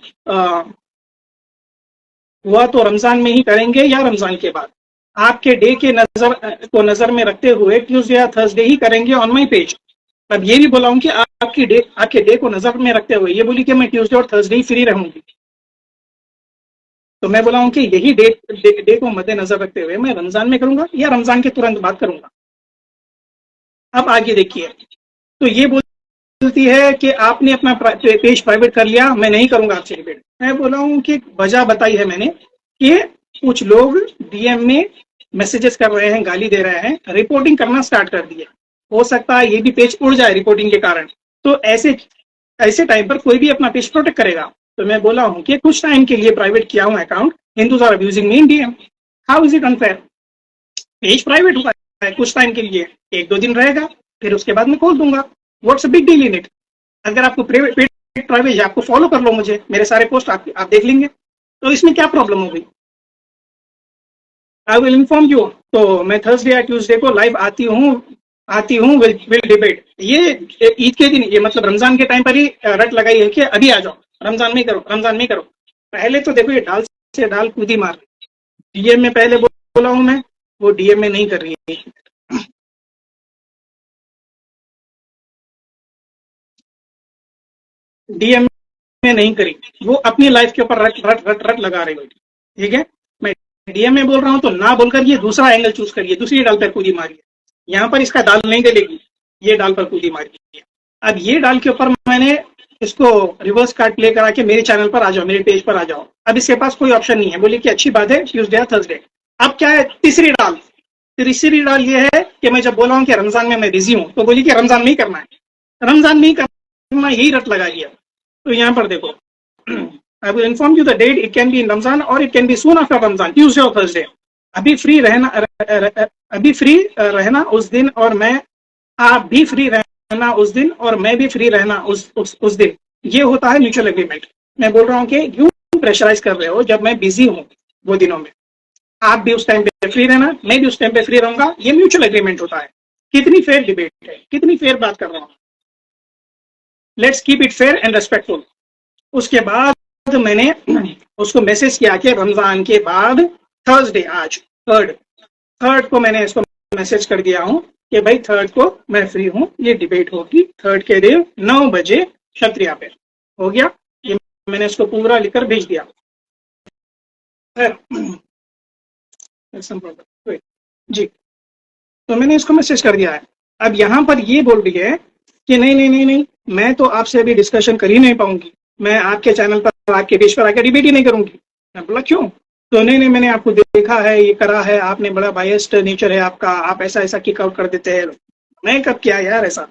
हुआ तो रमजान में ही करेंगे या रमजान के बाद, आपके डे के नजर में रखते हुए ट्यूसडे या थर्सडे ही करेंगे ऑन माई पेज। अब ये भी बोला हूँ कि आपके डे को नजर में रखते हुए, ये बोली कि मैं ट्यूसडे और थर्सडे ही फ्री रहूंगी, तो मैं बोला हूँ कि यही डे को मद्देनजर रखते हुए मैं रमजान में करूंगा या रमजान के तुरंत बाद करूंगा। अब आगे देखिए, तो ये बोलती है कि आपने अपना पेज प्राइवेट कर लिया, मैं नहीं करूंगा आपसे डिबेट। मैं बोला हूँ कि वजह बताई है मैंने कि कुछ लोग डीएम में मैसेजेस कर रहे हैं, गाली दे रहे हैं, रिपोर्टिंग करना स्टार्ट कर दिया, हो सकता है ये भी पेज उड़ जाए रिपोर्टिंग के कारण। तो ऐसे टाइम पर कोई भी अपना पेज प्रोटेक्ट करेगा। तो मैं बोला हूँ कि कुछ टाइम के लिए प्राइवेट किया हूँ account, Hindus are abusing me in DM, how is it unfair. Page private हुआ है कुछ टाइम के लिए, 1-2 दिन रहेगा, फिर उसके बाद मैं खोल दूंगा, what's a big deal in it. अगर आपको प्राइवेट आपको फॉलो कर लो, मुझे मेरे सारे पोस्ट आप देख लेंगे, तो इसमें क्या प्रॉब्लम हो गई। आई विल इन्फॉर्म यू। तो मैं थर्सडे या ट्यूसडे को लाइव आती हूँ विल डिबेट। ये ईद के दिन, ये मतलब रमजान के टाइम पर ही रट लगाई है कि अभी आ जाओ, रमजान में करो, रमजान में करो। पहले तो देखो ये डाल से डाल कूदी मार, डीएम में पहले बोला हूँ मैं, वो डीएम में नहीं कर रही है, डीएम में नहीं करी, वो अपनी लाइफ के ऊपर रट लगा रही है। ठीक है, मैं डीएम में बोल रहा हूँ तो ना बोलकर ये दूसरा एंगल चूज करिए, दूसरी डाल पर कूदी मारिए। यहाँ पर इसका दाल नहीं डलेगी, ये डाल पर कूदी मारिए। अब ये डाल के ऊपर मैंने इसको रिवर्स कार्ड प्ले करा के मेरे चैनल पर आ जाओ, मेरे पेज पर आ जाओ। अब इसके पास कोई ऑप्शन नहीं है, बोली कि अच्छी बात है ट्यूसडे या थर्सडे। अब क्या है, तीसरी डाल ये है कि मैं जब बोला हूँ कि रमजान में मैं बिजी हूँ, तो बोली कि रमजान में ही करना है, रमजान में ही करना, यही रट लगा दिया। तो यहाँ पर देखो, I will inform you the date, it can be in Ramzan और it can be soon after Ramzan, Tuesday और थर्सडे। अभी फ्री रहना उस दिन, और मैं, आप भी फ्री रहना उस दिन और मैं भी फ्री रहना उस दिन। ये होता है म्यूचुअल एग्रीमेंट। मैं बोल रहा हूँ कि क्यों प्रेशराइज कर रहे हो, जब मैं बिजी हूँ वो दिनों में, आप भी उस टाइम पे फ्री रहना, मैं भी उस टाइम पे फ्री रहूंगा, ये म्यूचुअल एग्रीमेंट होता है। कितनी फेयर डिबेट है, कितनी फेयर बात कर रहा हूँ। Let's keep it fair and respectful. उसके बाद मैंने उसको मैसेज किया कि रमजान के बाद थर्सडे, आज थर्ड को मैंने इसको मैसेज कर दिया हूँ कि भाई थर्ड को मैं फ्री हूँ, ये डिबेट होगी थर्ड के दिन 9 बजे क्षत्रिया पे। हो गया, ये मैंने इसको पूरा लिखकर भेज दिया। जी, तो मैंने इसको मैसेज कर दिया है। अब यहाँ पर ये बोल रही है कि नहीं नहीं नहीं नहीं, मैं तो आपसे अभी डिस्कशन कर ही नहीं पाऊंगी, मैं आपके चैनल पर आपके पेज पर आकर डिबेट ही नहीं करूंगी। मैं बोला क्यों? तो नहीं नहीं, मैंने आपको देखा है, ये करा है आपने, बड़ा बायस्ड नेचर है आपका, आप ऐसा ऐसा किक आउट कर देते हैं। मैं कब किया यार ऐसा?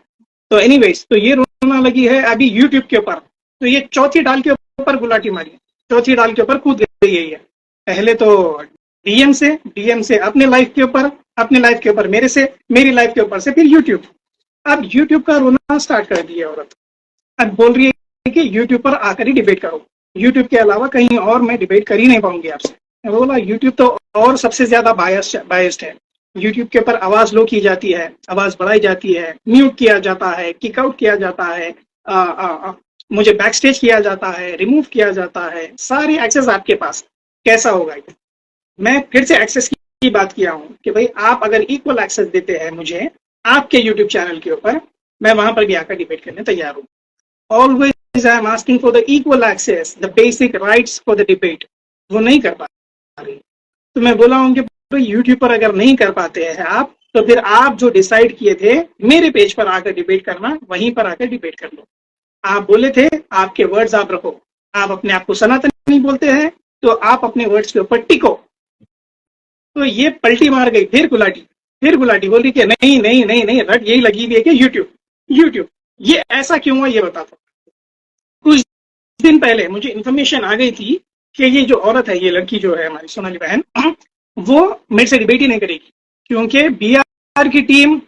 तो एनीवेज, तो ये रोना लगी है अभी यूट्यूब के ऊपर। तो ये चौथी डाल के ऊपर गुलाटी मारी, चौथी डाल के ऊपर कूद गई है। पहले तो डीएम से अपने लाइफ के ऊपर, अपने लाइफ के ऊपर मेरे से, मेरी लाइफ के ऊपर से फिर यूट्यूब। अब यूट्यूब का रोना स्टार्ट कर दिया औरत। अब बोल रही है कि यूट्यूब पर आकर ही डिबेट करो, यूट्यूब के अलावा कहीं और मैं डिबेट कर ही नहीं पाऊंगी आपसे। मैं बोला यूट्यूब तो और सबसे ज्यादा बायस्ड है। यूट्यूब के ऊपर आवाज लो की जाती है, आवाज बढ़ाई जाती है, म्यूट किया जाता है, किक आउट किया जाता है, मुझे बैक स्टेज किया जाता है, रिमूव किया जाता है, सारी एक्सेस आपके पास। कैसा होगा ये? मैं फिर से एक्सेस की बात किया हूँ कि भाई आप अगर इक्वल एक्सेस देते हैं मुझे आपके यूट्यूब चैनल के ऊपर, मैं वहां पर भी आकर डिबेट करने तैयार हूँ। Always I am asking for the equal access, the basic rights for the debate. वो नहीं कर पा रही। तो मैं बोला हूँ कि यूट्यूब पर अगर नहीं कर पाते हैं आप, तो फिर आप जो डिसाइड किए थे मेरे पेज पर आकर डिबेट करना, वहीं पर आकर डिबेट कर लो। आप बोले थे आपके वर्ड्स आप रखो, आप अपने आप को सनातनी बोलते हैं तो आप अपने वर्ड्स के ऊपर टिको। तो ये पलटी मार गई, फिर गुलाटी बोल रही कि नहीं नहीं नहीं नहीं, रट यही लगी हुई है कि यूट्यूब ये ऐसा क्यों हुआ ये बताता। कुछ दिन पहले मुझे इंफॉर्मेशन आ गई थी कि ये जो औरत है, ये लड़की जो है हमारी सोनाली बहन, वो मेरे से डिबेट ही नहीं करेगी, क्योंकि बीआर की टीम,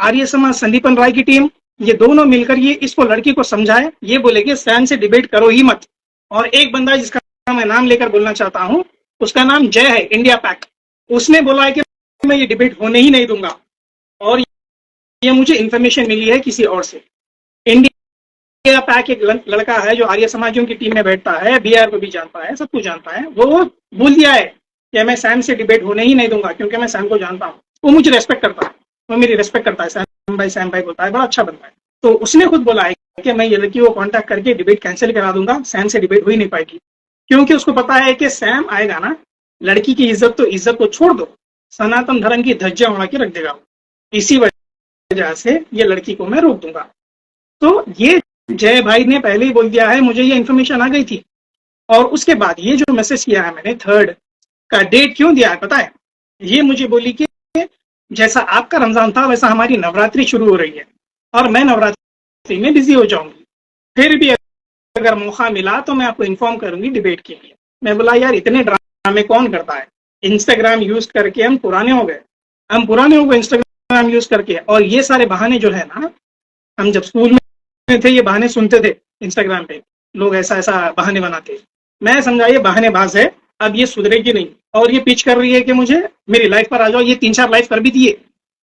आर्य समाज संदीपन राय की टीम, ये दोनों मिलकर ये इसको लड़की को समझाए, ये बोले कि सैम से डिबेट करो ही मत। और एक बंदा जिसका मैं नाम लेकर बोलना चाहता हूं, उसका नाम जय है, इंडिया पैक, उसने बोला है कि मैं ये डिबेट होने ही नहीं दूंगा। और ये मुझे इंफॉर्मेशन मिली है किसी और से। इंडिया पैक एक लड़का है जो आर्य समाजियों की टीम में बैठता है, बीआर को भी जानता है, सब कुछ जानता है। वो बोल दिया है कि मैं सैम से डिबेट होने ही नहीं दूंगा, क्योंकि मैं सैम को जानता हूँ, वो मुझे रेस्पेक्ट करता है, वो मेरी रेस्पेक्ट करता है। सैम भाई बोलता है, बड़ा अच्छा बंदा है। तो उसने खुद बोला है कि मैं ये लड़की को कांटेक्ट करके डिबेट कैंसिल करा दूंगा, सैम से डिबेट हो ही नहीं पाएगी, क्योंकि उसको पता है कि सैम आएगा ना, लड़की की इज्जत तो इज्जत को छोड़ दो, सनातन धर्म की धज्जियां उड़ा के रख देगा। इसी वजह से ये लड़की को मैं रोक दूंगा। तो ये जय भाई ने पहले ही बोल दिया है, मुझे ये इन्फॉर्मेशन आ गई थी। और उसके बाद ये जो मैसेज किया है मैंने, थर्ड का डेट क्यों दिया है पता है? ये मुझे बोली कि जैसा आपका रमजान था वैसा हमारी नवरात्रि शुरू हो रही है और मैं नवरात्रि में बिजी हो जाऊंगी, फिर भी अगर मौका मिला तो मैं आपको इन्फॉर्म करूंगी डिबेट के लिए। मैं बोला यार इतने ड्रामे कौन करता है? इंस्टाग्राम यूज करके हम पुराने हो गए इंस्टाग्राम यूज करके। और ये सारे बहाने जो है ना, हम जब स्कूल में थे ये बहाने सुनते थे, इंस्टाग्राम पे लोग ऐसा ऐसा बहाने बनाते। मैं समझा ये बहानेबाज है, अब ये सुधरेगी नहीं। और ये पिच कर रही है कि मुझे मेरी लाइफ पर आ जाओ। ये 3-4 लाइफ कर भी दिए,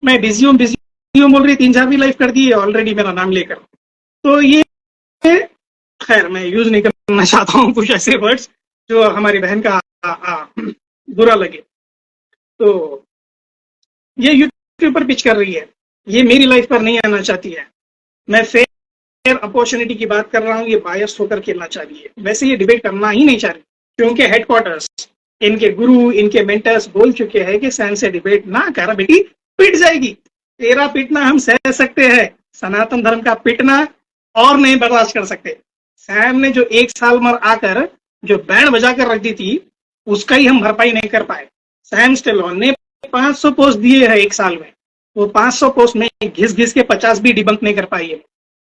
मैं बिजी हूँ बोल रही, 3-4 भी लाइफ कर दिए ऑलरेडी मेरा नाम लेकर। तो ये खैर मैं यूज नहीं करना चाहता हूँ कुछ ऐसे वर्ड्स जो हमारी बहन का बुरा लगे। तो ये यूट्यूब पर पिच कर रही है, ये मेरी लाइफ पर नहीं आना चाहती है। मैं फेयर अपॉर्चुनिटी की बात कर रहा हूँ, ये बायस होकर खेलना चाह रही है। वैसे ये डिबेट करना ही नहीं चाह रही, क्योंकि हेडक्वार्टर्स, इनके गुरु, इनके मेंटर्स बोल चुके हैं कि सैम से डिबेट ना कर बेटी, पिट जाएगी। तेरा पिटना हम सह सकते हैं, सनातन धर्म का पिटना और नहीं बर्दाश्त कर सकते। सैम ने जो 1 साल में आकर जो बैंड बजा कर रख दी थी, उसका ही हम भरपाई नहीं कर पाए। सैम स्टेलोन ने 500 पोस्ट दिए हैं 1 साल में, वो 500 पोस्ट में घिस घिस के 50 भी डिबंक नहीं कर पाई है।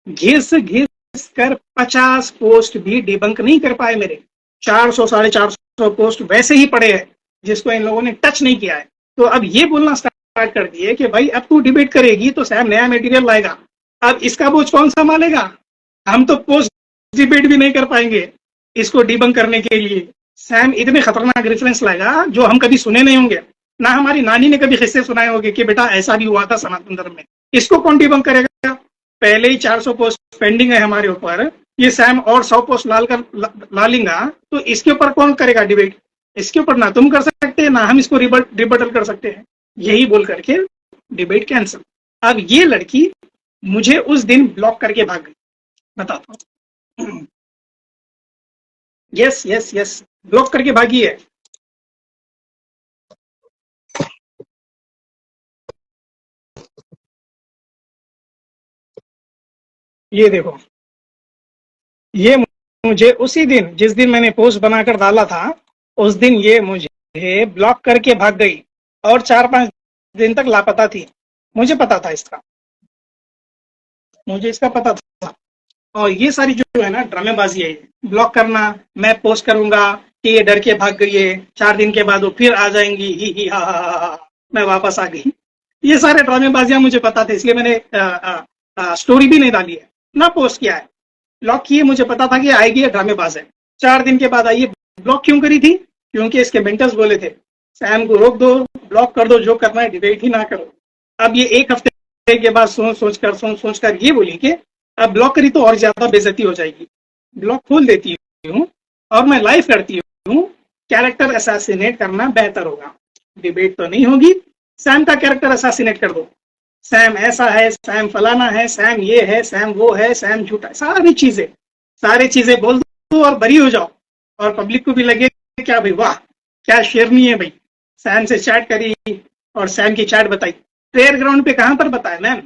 घिस घिस कर 50 पोस्ट भी डिबंक नहीं कर पाए मेरे। 400-450 पोस्ट वैसे ही पड़े हैं जिसको इन लोगों ने टच नहीं किया है। तो अब ये बोलना स्टार्ट कर दिए कि भाई अब तू डिबेट करेगी तो सैम नया मटेरियल लाएगा, अब इसका बोझ कौन संभालेगा? हम तो पोस्ट डिबेट भी नहीं कर पाएंगे इसको डिबंक करने के लिए। सैम इतने खतरनाक रेफरेंस लाएगा जो हम कभी सुने नहीं होंगे, ना हमारी नानी ने कभी किस्से सुनाए होंगे कि बेटा ऐसा भी हुआ था सनातन धर्म में। इसको कौन डिबंक करेगा? पहले ही 400 पोस्ट पेंडिंग है हमारे ऊपर, ये सैम और 100 पोस्ट ला लेगा, तो इसके ऊपर कौन करेगा डिबेट? इसके ऊपर ना तुम कर सकते ना हम इसको रिबटल कर सकते हैं। यही बोल करके डिबेट कैंसिल। अब ये लड़की मुझे उस दिन ब्लॉक करके भाग गई, बताता हूँ। यस यस यस, ब्लॉक करके भागी है। ये देखो, ये मुझे उसी दिन, जिस दिन मैंने पोस्ट बनाकर डाला था, उस दिन ये मुझे ब्लॉक करके भाग गई और 4-5 दिन तक लापता थी। मुझे पता था इसका, मुझे इसका पता था। और ये सारी जो है ना ड्रामेबाजी है, ब्लॉक करना, मैं पोस्ट करूंगा कि ये डर के भाग गई है, 4 दिन के बाद वो फिर आ जाएंगी, ही हा हा हा हा, मैं वापस आ गई। ये सारे ड्रामेबाजियां मुझे पता थे, इसलिए मैंने स्टोरी भी नहीं डाली है, ना पोस्ट किया है। ब्लॉक किए, मुझे पता था कि आएगी, ड्रामेबाज है। 4 दिन के बाद आई। ब्लॉक क्यों करी थी? क्योंकि इसके मेंटर्स बोले थे सैम को रोक दो, ब्लॉक कर दो, जो करना है, डिबेट ही ना करो। अब ये 1 हफ्ते के बाद सोच कर ये बोली कि अब ब्लॉक करी तो और ज्यादा बेइज्जती हो जाएगी, ब्लॉक खोल देती हूँ और मैं लाइव करती हूँ, कैरेक्टर असैसिनेट करना बेहतर होगा। डिबेट तो नहीं होगी, सैम का कैरेक्टर असैसिनेट कर दो, सैम ऐसा है, सैम फलाना है, सैम ये है, सैम वो है, सैम झूठा है, सारी चीजें बोल दो और बरी हो जाओ। और पब्लिक को भी लगे क्या भाई, वाह क्या शेरनी है भाई, सैम से चैट करी और सैम की चैट बताई। फेयर ग्राउंड पे कहां पर बताया मैम?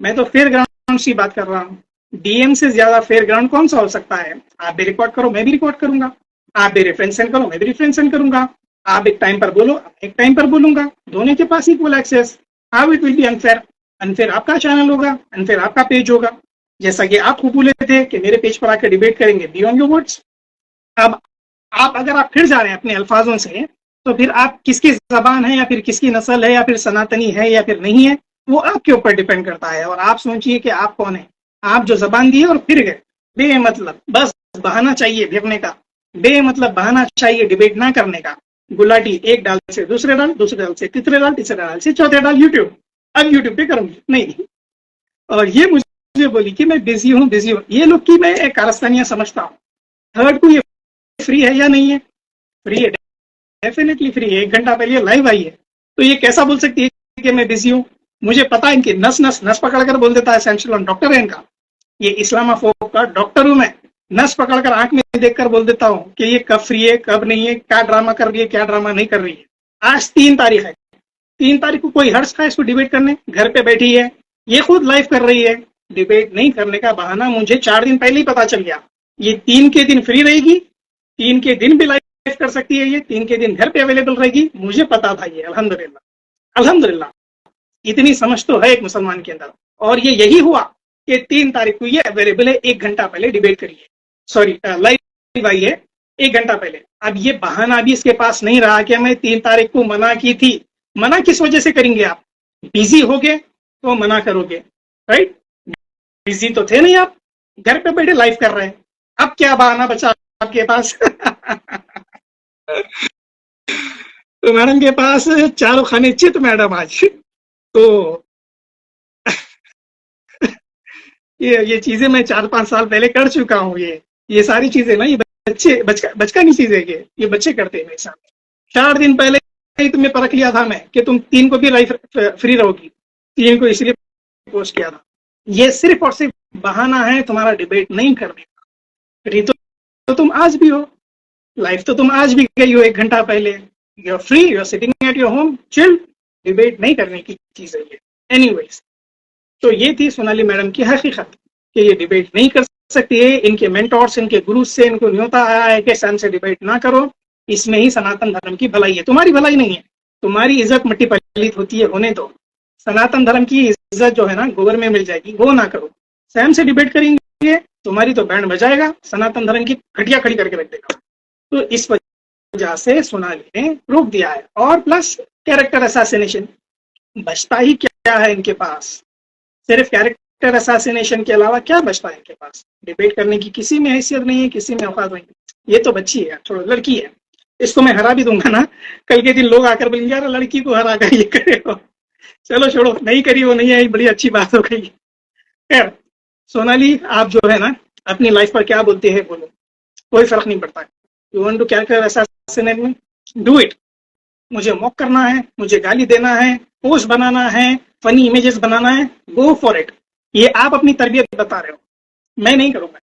मैं तो फेयर ग्राउंड की बात कर रहा हूँ। डीएम से ज्यादा फेयर ग्राउंड कौन सा हो सकता है? आप भी रिकॉर्ड करो, मैं भी रिकॉर्ड करूंगा, आप भी रेफरेंस सेंड करो, मैं भी रेफरेंस सेंड करूंगा, आप एक टाइम पर बोलो, एक टाइम पर बोलूंगा, दोनों के पास equal access. How it will be unfair? Unfair आपका चैनल होगा, अनफेयर आपका पेज होगा। जैसा कि आप बोले थे कि मेरे पेज पर आकर डिबेट करेंगे, बी ऑन योर वर्ड्स। अब आप अगर आप फिर जा रहे हैं अपने अल्फाजों से, तो फिर आप किसकी जबान है, या फिर किसकी नस्ल है, या फिर सनातनी है या फिर नहीं है, वो आपके ऊपर डिपेंड करता है। और आप सोचिए कि आप कौन है। आप जो जबान दिए और फिर गए बेमतलब, बस बहाना चाहिए फिरने का, बेमतलब बहाना चाहिए डिबेट ना करने का। गुलाटी एक डाल से दूसरे डाल, दूसरे डाल से तीसरे डाल, तीसरे डाल से चौथे डाल, यूट्यूब। अब यूट्यूब पे करूंगी नहीं। और ये मुझे बोली कि मैं बिजी हूँ, बिजी हूँ। ये लोग की मैं एक कारस्तानिया समझता हूँ। थर्ड को ये फ्री है या नहीं है? फ्री है, डेफिनेटली फ्री है। 1 घंटा पहले लाइव आई है, तो ये कैसा बोल सकती है कि मैं बिजी हूँ? मुझे पता है इनकी नस पकड़कर बोल देता है सैमसुलन, डॉक्टर है इनका, ये इस्लामाफोब का डॉक्टर हूं मैं। नस पकड़कर आंख में देखकर बोल देता हूँ कि ये कब फ्री है, कब नहीं है, क्या ड्रामा कर रही है, क्या ड्रामा नहीं कर रही है। आज 3 तारीख है, 3 तारीख को कोई हर्ष था इसको डिबेट करने? घर पे बैठी है, ये खुद लाइव कर रही है। डिबेट नहीं करने का बहाना मुझे 4 दिन पहले ही पता चल गया। ये 3 के दिन फ्री रहेगी, 3 के दिन भी लाइव कर सकती है, ये 3 के दिन घर पे अवेलेबल रहेगी, मुझे पता था ये। अल्हम्दुलिल्लाह, अल्हम्दुलिल्लाह, इतनी समझ तो है एक मुसलमान के अंदर। और ये यही हुआ कि 3 तारीख को ये अवेलेबल है, 1 घंटा पहले डिबेट करिए, सॉरी लाइव आई है 1 घंटा पहले। अब ये बहाना भी इसके पास नहीं रहा कि मैं 3 तारीख को मना की थी। मना किस वजह से करेंगे आप? बिजी हो गए तो मना करोगे, राइट? बिजी तो थे नहीं आप, घर पे बैठे लाइव कर रहे हैं, अब क्या बहाना बचा आपके पास? तो मैडम के पास चारों खाने चित मैडम आज। तो ये चीजें मैं 4-5 साल पहले कर चुका हूँ। ये सारी चीजें ना, ये बचकानी चीजें ये बच्चे करते हैं मेरे साथ। 4 दिन पहले ही तुम्हें परख लिया था मैं कि तुम 3 को भी लाइफ फ्री रहोगी, 3 को इसलिए पोस्ट किया था। ये सिर्फ और सिर्फ बहाना है तुम्हारा डिबेट नहीं करने का। फ्री तो तुम आज भी हो, लाइफ तो तुम आज भी गई हो 1 घंटा पहले, you are free, you are sitting at your home, chill. Debate नहीं करने की चीज है ये। एनीवेज, तो ये थी सोनाली मैडम की हकीकत कि ये डिबेट नहीं कर सकती है। इनके मेंटोर्स, इनके गुरु से इनको न्योता आया है कि सैम से डिबेट ना करो, इसमें ही सनातन धर्म की भलाई है, तुम्हारी भलाई नहीं है। तुम्हारी इज्जत मट्टी पलीत होती है, होने दो। सनातन धर्म की इज्जत जो है ना गोबर में मिल जाएगी, वो ना करो। सैम से डिबेट करेंगे तुम्हारी तो बैंड बजाएगा, सनातन धर्म की खटिया खड़ी करके रख देगा। तो इस वजह से सोनाली ने रोक दिया है। और प्लस कैरेक्टर असैसिनेशन बचता ही क्या है इनके पास? सिर्फ कैरेक्टर असैसिनेशन के अलावा क्या बचता है इनके पास? डिबेट करने की किसी में हैसियत नहीं है, किसी में औकात नहीं है। ये तो बच्ची है, छोड़ो, लड़की है, इसको मैं हरा भी दूंगा ना, कल के दिन लोग आकर बोलेंगे यार लड़की को हरा कर ये करे हो। चलो छोड़ो, नहीं करी वो नहीं आई, बड़ी अच्छी बात हो गई। खैर, सोनाली आप जो है ना अपनी लाइफ पर क्या बोलते हैं बोलो, कोई फर्क नहीं पड़ता है। You want to character assassinate me, do it. मुझे मॉक करना है, मुझे गाली देना है, पोस्ट बनाना है, फनी इमेजेस बनाना है, गो फॉर इट। ये आप अपनी तरबियत बता रहे हो, मैं नहीं करूंगा।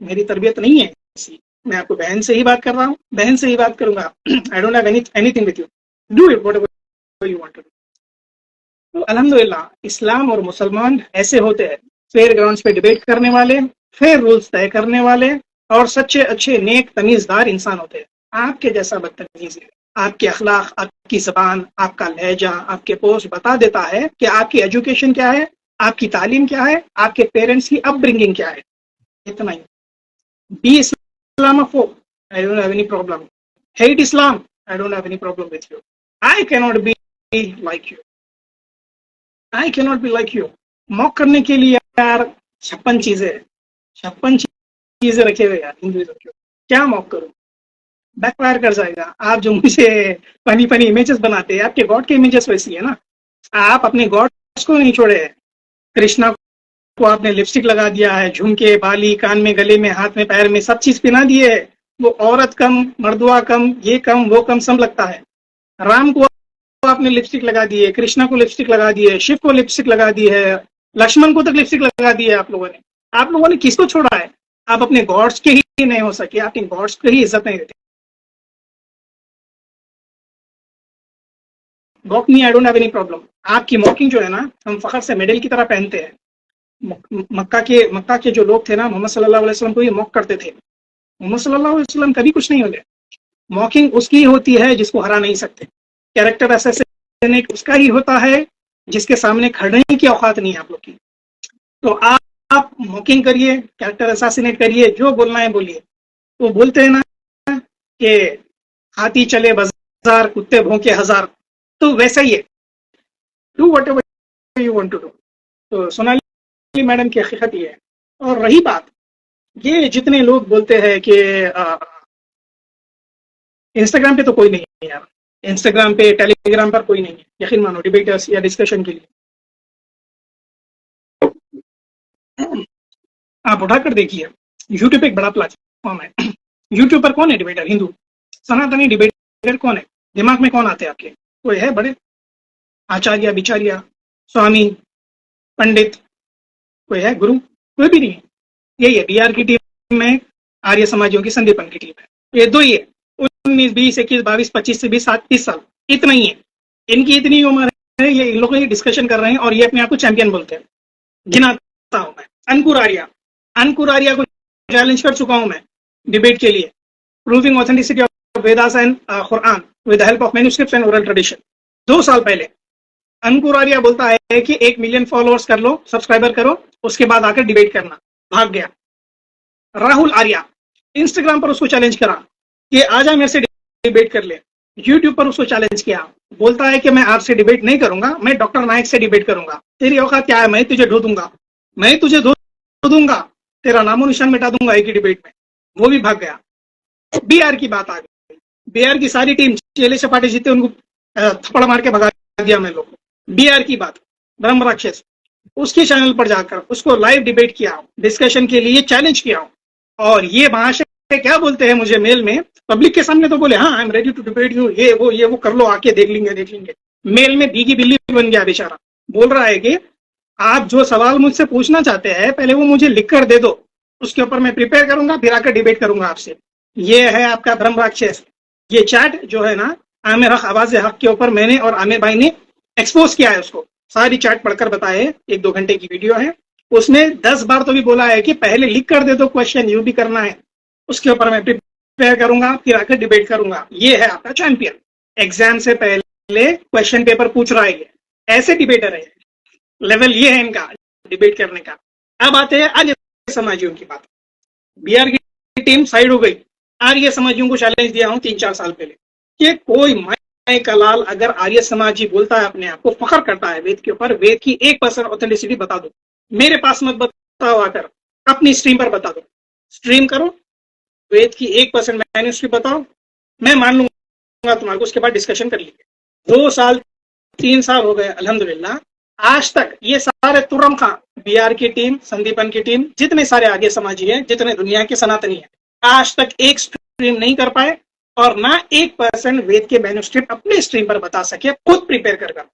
मेरी तरबियत नहीं है ऐसी। मैं आपको बहन से ही बात कर रहा हूँ, बहन से ही बात करूंगा। I don't have anything with you, do it whatever you want to do. तो अल्हम्दुलिल्लाह इस्लाम और मुसलमान ऐसे होते हैं, फेयर ग्राउंड्स पे डिबेट करने वाले, फेयर रूल्स तय करने वाले और सच्चे अच्छे नेक तमीजदार इंसान होते हैं। आपके जैसा बदतमीज है, आपके अखलाक, आपकी जबान, आपका लहजा, आपके पोस्ट बता देता है कि आपकी एजुकेशन क्या है, आपकी तालीम क्या है, आपके पेरेंट्स की अपब्रिंगिंग क्या है। इतना ही। Be Islamophobe, I don't have any problem. Hate Islam, I don't have any problem with you. I cannot be like you. I cannot be like you. Mock करने के लिए यार 56 चीजें रखे हुए यार हिंदुइज्म के। क्या मॉक करूं, बैकफायर कर जाएगा। आप जो मुझे फनी फनी इमेजेस बनाते हैं, आपके गॉड के इमेजेस वैसी है ना। आप अपने गॉड्स को नहीं छोड़े। कृष्णा को आपने लिपस्टिक लगा दिया है, झुमके, बाली, कान में, गले में, हाथ में, पैर में, सब चीज पहना दिए है। वो औरत कम, मर्दुआ कम, ये कम, वो कम, सब लगता है। राम को आपने लिपस्टिक लगा दी है, कृष्णा को लिपस्टिक लगा दी है, शिव को लिपस्टिक लगा दी है, लक्ष्मण को तक लिपस्टिक लगा दी है आप लोगों ने। आप लोगों ने किसको छोड़ा है? आप अपने गॉड्स के ही नहीं हो सके, आप इन गॉड्स को ही इज्जत नहीं देते। Mock me, I don't have any problem. आपकी मॉकिंग जो है ना, हम फखर से मेडल की तरह पहनते हैं। मक्का के जो लोग थे ना, मोहम्मद सल्लल्लाहु अलैहि वसल्लम को ही मॉक करते थे। मोहम्मद सल्लल्लाहु अलैहि वसल्लम कभी कुछ नहीं होते। मॉकिंग उसकी होती है जिसको हरा नहीं सकते। कैरेक्टर असैसिनेट उसका ही होता है जिसके सामने खड़ने की औकात नहीं है आप लोग की। तो आप मॉकिंग करिए, कैरेक्टर असैसिनेट करिए, जो बोलना है बोलिए। वो बोलते हैं ना कि हाथी चले बाजार, कुत्ते भौंके हजार, तो वैसा ही है। Do whatever you want to do. तो सोनाली मैडम की हकीकत ये है। और रही बात, ये जितने लोग बोलते हैं कि इंस्टाग्राम पे तो कोई नहीं है यार, इंस्टाग्राम पे, टेलीग्राम पर कोई नहीं है, यकीन मानो, डिबेटर्स या डिस्कशन के लिए। आप उठाकर देखिए, यूट्यूब एक बड़ा प्लेटफॉर्म है। यूट्यूब पर कौन है डिबेटर? हिंदू सनातनी डिबेटर कौन है? दिमाग में कौन आते हैं आपके? कोई है बड़े आचार्य, बिचार्य, स्वामी, पंडित? कोई है गुरु? कोई भी नहीं है। यही है, बिहार की टीम में आर्य समाजियों की संदीपन की टीम है। ये दो ही है, 19, 20, 21, 22, 25 से 20, 30 साल, इतना ही है। इनकी इतनी उम्र है, ये इन लोग ये डिस्कशन कर रहे हैं और ये अपने आप को चैंपियन बोलते हैं। गिनाता हूं मैं अंकुर आर्या को चैलेंज कर चुका हूं मैं डिबेट के लिए, proving authenticity of Vedas and Quran with the help of manuscripts and oral tradition. 2 साल पहले अंकुर आर्या बोलता है कि 1 मिलियन फॉलोअर्स कर लो, सब्सक्राइबर करो, उसके बाद आकर डिबेट करना। भाग गया। राहुल आर्या इंस्टाग्राम पर उसको चैलेंज करा कि आजा मेरे से डिबेट कर ले। यूट्यूब पर उसको चैलेंज किया, बोलता है कि मैं आपसे डिबेट नहीं करूंगा, मैं डॉक्टर नायक से डिबेट करूंगा। तेरी औकात क्या है? मैं तुझे धो दूंगा, मैं तुझे धो दूंगा, तेरा नामो निशान मिटा दूंगा एक ही डिबेट में। वो भी भाग गया। बीआर की बात आ गई। बीआर की सारी टीम चेले चपाटे जीते, उनको थप्पड़ मार के भगा दिया मैं लोग। बीआर की बात, ब्रह्म राक्षस, उसके चैनल पर जाकर उसको लाइव डिबेट किया, डिस्कशन के लिए चैलेंज किया। और ये महाशय क्या बोलते हैं मुझे मेल में, पब्लिक के सामने तो बोले हाँ I am ready to debate you, ये वो कर लो, आके देख लेंगे। मेल में भीगी बिल्ली बन गया बेचारा। बोल रहा है कि आप जो सवाल मुझसे पूछना चाहते हैं पहले वो मुझे लिख कर दे दो, उसके ऊपर मैं प्रिपेयर करूंगा, फिर आकर डिबेट करूंगा आपसे। ये है आपका ब्रह्म राक्षस। ये चैट जो है ना, आमिर हक आवाज हक के ऊपर मैंने और आमिर भाई ने एक्सपोज किया है उसको। सारी चैट पढ़कर बताए, 1-2 घंटे की वीडियो है। उसने 10 बार तो भी बोला है कि पहले लिख कर दे दो क्वेश्चन, यू भी करना है, उसके ऊपर मैं प्रिपेयर करूंगा, फिर आकर डिबेट करूंगा। ये है आपका चैंपियन। एग्जाम से पहले क्वेश्चन पेपर पूछ रहा है, ऐसे डिबेटर है। लेवल ये है इनका डिबेट करने का। अब आते हैं आर्य समाजियों की बात। बिहार की टीम साइड हो गई। आर्य समाजियों को चैलेंज दिया हूं 3-4 साल पहले कि कोई माई का लाल अगर आर्य समाजी बोलता है, अपने आप को फखर करता है वेद के ऊपर, वेद की 1% ऑथेंटिसिटी बता दो। मेरे पास मत बताओ, आकर अपनी स्ट्रीम पर बता दो। स्ट्रीम करो, वेद की 1% मैन्युस्क्रिप्ट बताओ, मैं मान लूंगा तुम्हारे को, उसके बाद डिस्कशन कर लीजिए। 2 साल 3 साल हो गए, अल्हम्दुलिल्लाह आज तक ये सारे तुर्रम खां, बिहार की टीम, संदीपन की टीम, जितने सारे आर्य समाजी हैं, जितने दुनिया के सनातनी हैं, आज तक एक स्ट्रीम नहीं कर पाए और ना 1% वेद के मैन्युस्क्रिप्ट अपने स्ट्रीम पर बता सके खुद प्रिपेयर कर कर।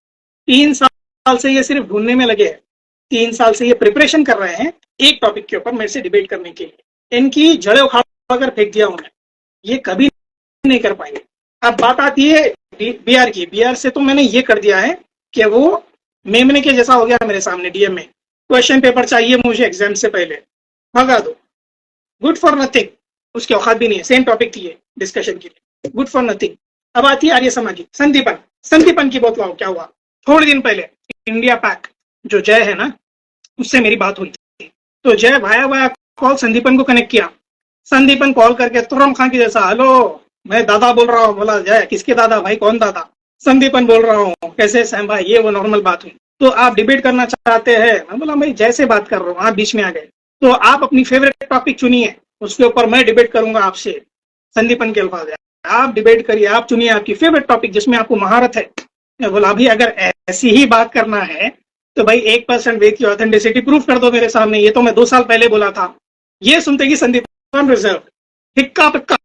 3 साल से ये सिर्फ ढूंढने में लगे हैं, 3 साल से ये प्रिपरेशन कर रहे हैं एक टॉपिक के ऊपर मेरे से डिबेट करने के लिए। इनकी जड़ें उखाड़ कर फेंक दिया उन्हें, ये कभी नहीं कर पाएंगे। अब बात आती है बिहार की। बिहार से तो मैंने ये कर दिया है कि वो मेमने के जैसा हो गया मेरे सामने डीएम में। क्वेश्चन पेपर चाहिए मुझे एग्जाम से पहले, भगा दो, गुड फॉर नथिंग। उसकी औकात भी नहीं है, सेम टॉपिक थी डिस्कशन के लिए, गुड फॉर नथिंग। अब आती है आर्य समाजी, संदीपन। संदीपन की बहुत क्या हुआ, थोड़े दिन पहले इंडिया पैक जो जय है ना, उससे मेरी बात हुई थी। तो जय वाया कॉल संदीपन को कनेक्ट किया। संदीपन कॉल करके तुर्रम खां की जैसा, हेलो मैं दादा बोल रहा हूँ। बोला जय किसके दादा भाई, कौन दादा? संदीपन बोल रहा हूँ, कैसे सैम भाई? ये वो नॉर्मल बात हुई। तो आप डिबेट करना चाहते हैं? मैं बोला भाई जैसे बात कर रहा हूँ, आप बीच में आ गए। तो आप अपनी फेवरेट टॉपिक चुनिए, उसके ऊपर मैं डिबेट करूंगा आपसे। संदीपन के अल्फाज है, आप डिबेट करिए, आप चुनिए आपकी फेवरेट टॉपिक जिसमें आपको महारत है। मैं बोला अभी अगर ऐसी ही बात करना है तो भाई 1% वेद की ऑथेंटिसिटी प्रूफ कर दो मेरे सामने। ये तो मैं 2 साल पहले बोला था। ये सुनते ही संदीपन रिजर्व हिक्का पिक्का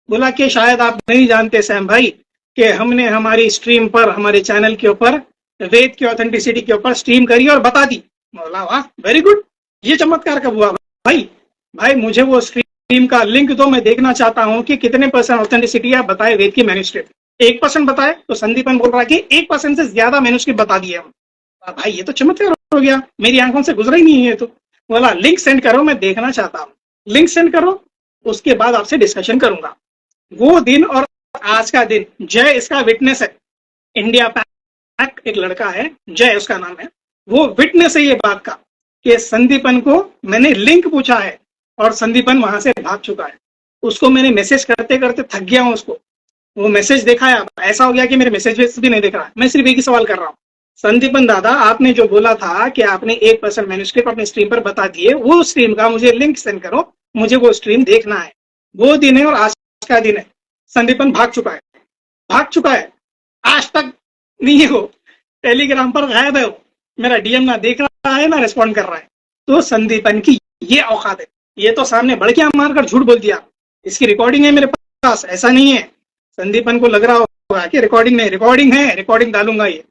बोला कि शायद आप नहीं जानते सैम भाई कि हमने हमारी स्ट्रीम पर, हमारे चैनल के ऊपर वेद की ऑथेंटिसिटी के ऊपर स्ट्रीम करी और बता दी। बोला वाह वेरी गुड, ये चमत्कार कब हुआ भाई? भाई मुझे वो स्ट्रीम का लिंक दो, मैं देखना चाहता हूं कि कितने % ऑथेंटिसिटी आप बताए वेद की मैन्युस्क्रिप्ट। 1% बताए तो संदीपन बोल रहा है कि 1% से ज्यादा मैन्युस्क्रिप्ट बता दिए हम। भाई ये तो चमत्कार हो गया, मेरी आंखों से गुजरा ही नहीं है। तो बोला लिंक सेंड करो, मैं देखना चाहता हूँ। लिंक सेंड करो, उसके बाद आपसे डिस्कशन करूंगा। वो दिन और आज का दिन, जय इसका विटनेस है। इंडिया पैक एक लड़का है, जय उसका नाम है, वो विटनेस है ये बात का कि संदीपन को मैंने लिंक पूछा है और संदीपन वहां से भाग चुका है। उसको मैंने मैसेज करते करते थक गया हूं उसको। वो मैसेज देखा है, ऐसा हो गया कि मेरे मैसेज भी नहीं देख रहा। मैं सिर्फ एक ही सवाल कर रहा हूँ, संदीपन दादा आपने जो बोला था कि आपने 1% मैन्युस्क्रिप्ट अपने स्ट्रीम पर बता दिए, वो स्ट्रीम का मुझे लिंक सेंड करो, मुझे वो स्ट्रीम देखना है। वो दिन है और आज का दिन है। संदीपन भाग चुका है, भाग चुका है, आज तक नहीं है वो, टेलीग्राम पर गायब है वो। मेरा डीएम ना देख रहा है ना रिस्पॉन्ड कर रहा है। तो संदीपन की ये औकात है। ये तो सामने बड़कियां मारकर झूठ बोल दिया। इसकी रिकॉर्डिंग है मेरे पास, ऐसा नहीं है। संदीपन को लग रहा होगा कि रिकॉर्डिंग नहीं, रिकॉर्डिंग है, रिकॉर्डिंग डालूंगा। ये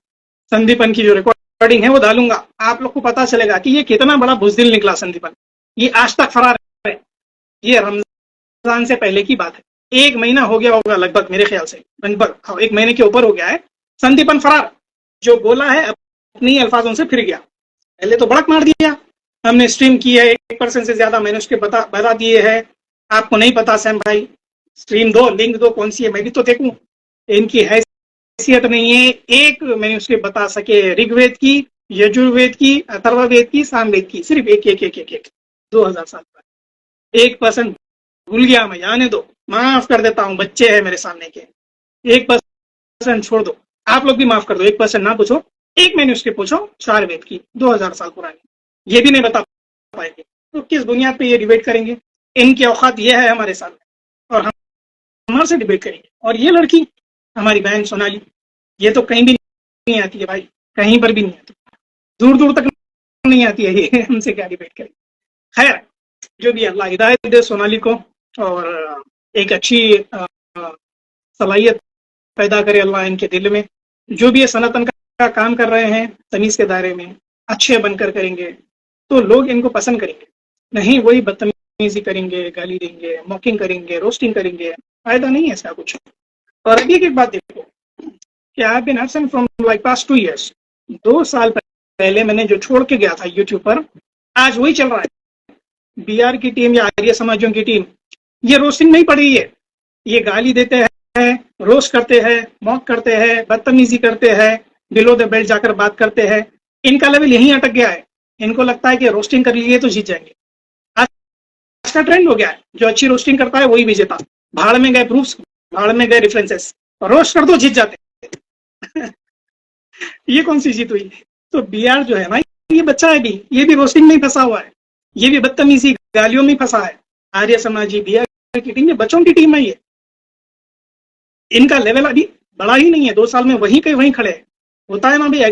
संदीपन की जो रिकॉर्डिंग है वो डालूंगा, आप लोग को पता चलेगा कि ये कितना बड़ा बुजदिल निकला संदीपन। ये आज तक फरार है। ये रमजान से पहले की बात है, 1 महीना हो गया होगा लगभग, मेरे ख्याल से लगभग 1 महीने के ऊपर हो गया है। संदीपन फरार, जो बोला है अपनी अल्फाजों से फिर गया। पहले तो बड़क मार दिया, हमने स्ट्रीम की है, 1% से ज्यादा मैंने उसके बता दिए हैं। आपको नहीं पता सैम भाई, स्ट्रीम दो, लिंक दो, कौन सी है मैं भी तो देखूं। इनकी हैसियत नहीं है एक मैन्युस्क्रिप्ट बता सके ऋग्वेद की, यजुर्वेद की, अथर्ववेद की, सामवेद की, सिर्फ एक 2000 साल पर 1% भूल गया मैं, जाने दो, माफ कर देता हूँ, बच्चे हैं मेरे सामने के। 1% छोड़ दो, आप लोग भी माफ कर दो, 1% ना पूछो, एक मैन्युस्क्रिप्ट पूछो 4 वेद की 2000 साल पुरानी, ये भी नहीं बता पाएंगे तो किस बुनियाद पे ये डिबेट करेंगे? इनकी औकात ये है हमारे सामने और हम हमारे से डिबेट करेंगे। और ये लड़की हमारी बहन सोनाली, ये तो कहीं भी नहीं आती है भाई, कहीं पर भी नहीं आती, दूर दूर तक नहीं आती है ये, हमसे क्या डिबेट करेंगे। खैर जो भी, अल्लाह हिदायत दे सोनाली को और एक अच्छी सलाहियत पैदा करे अल्लाह इनके दिल में। जो भी ये सनातन का काम कर रहे हैं तमीज के दायरे में अच्छे बनकर करेंगे तो लोग इनको पसंद करेंगे, नहीं वही बदतमीजी करेंगे, गाली देंगे, मॉकिंग करेंगे, रोस्टिंग करेंगे, फायदा नहीं है इसका कुछ। और अभी एक बात देखो कि I have been absent from like past 2 years। 2 साल पहले मैंने जो छोड़ के गया था यूट्यूब पर, आज वही चल रहा है। बिहार की टीम या आर्य समाजियों की टीम ये रोस्टिंग नहीं पड़ रही है, ये गाली देते हैं, रोस्ट करते हैं, मॉक करते हैं, बदतमीजी करते हैं, बिलो द बेल्ट जाकर बात करते हैं। इनका लेवल यहीं अटक गया है। इनको लगता है कि रोस्टिंग कर लिए तो जीत जाएंगे। आज का ट्रेंड हो गया है, जो अच्छी रोस्टिंग करता है वही विजेता। भाड़ में गए प्रूफ्स, भाड़ में गए रेफरेंसेस, रोस्ट कर दो जीत जाते ये कौन सी जीत हुई? तो बिहार जो है ना, ये बच्चा है भी, ये भी रोस्टिंग में फंसा हुआ है, ये भी बदतमीजी गालियों में फंसा है। आर्य समाजी बिहार की टीम, ये बच्चों की टीम है। ये इनका लेवल अभी बड़ा ही नहीं है, 2 साल में वहीं के वहीं खड़े हैं। होता है ना भाई,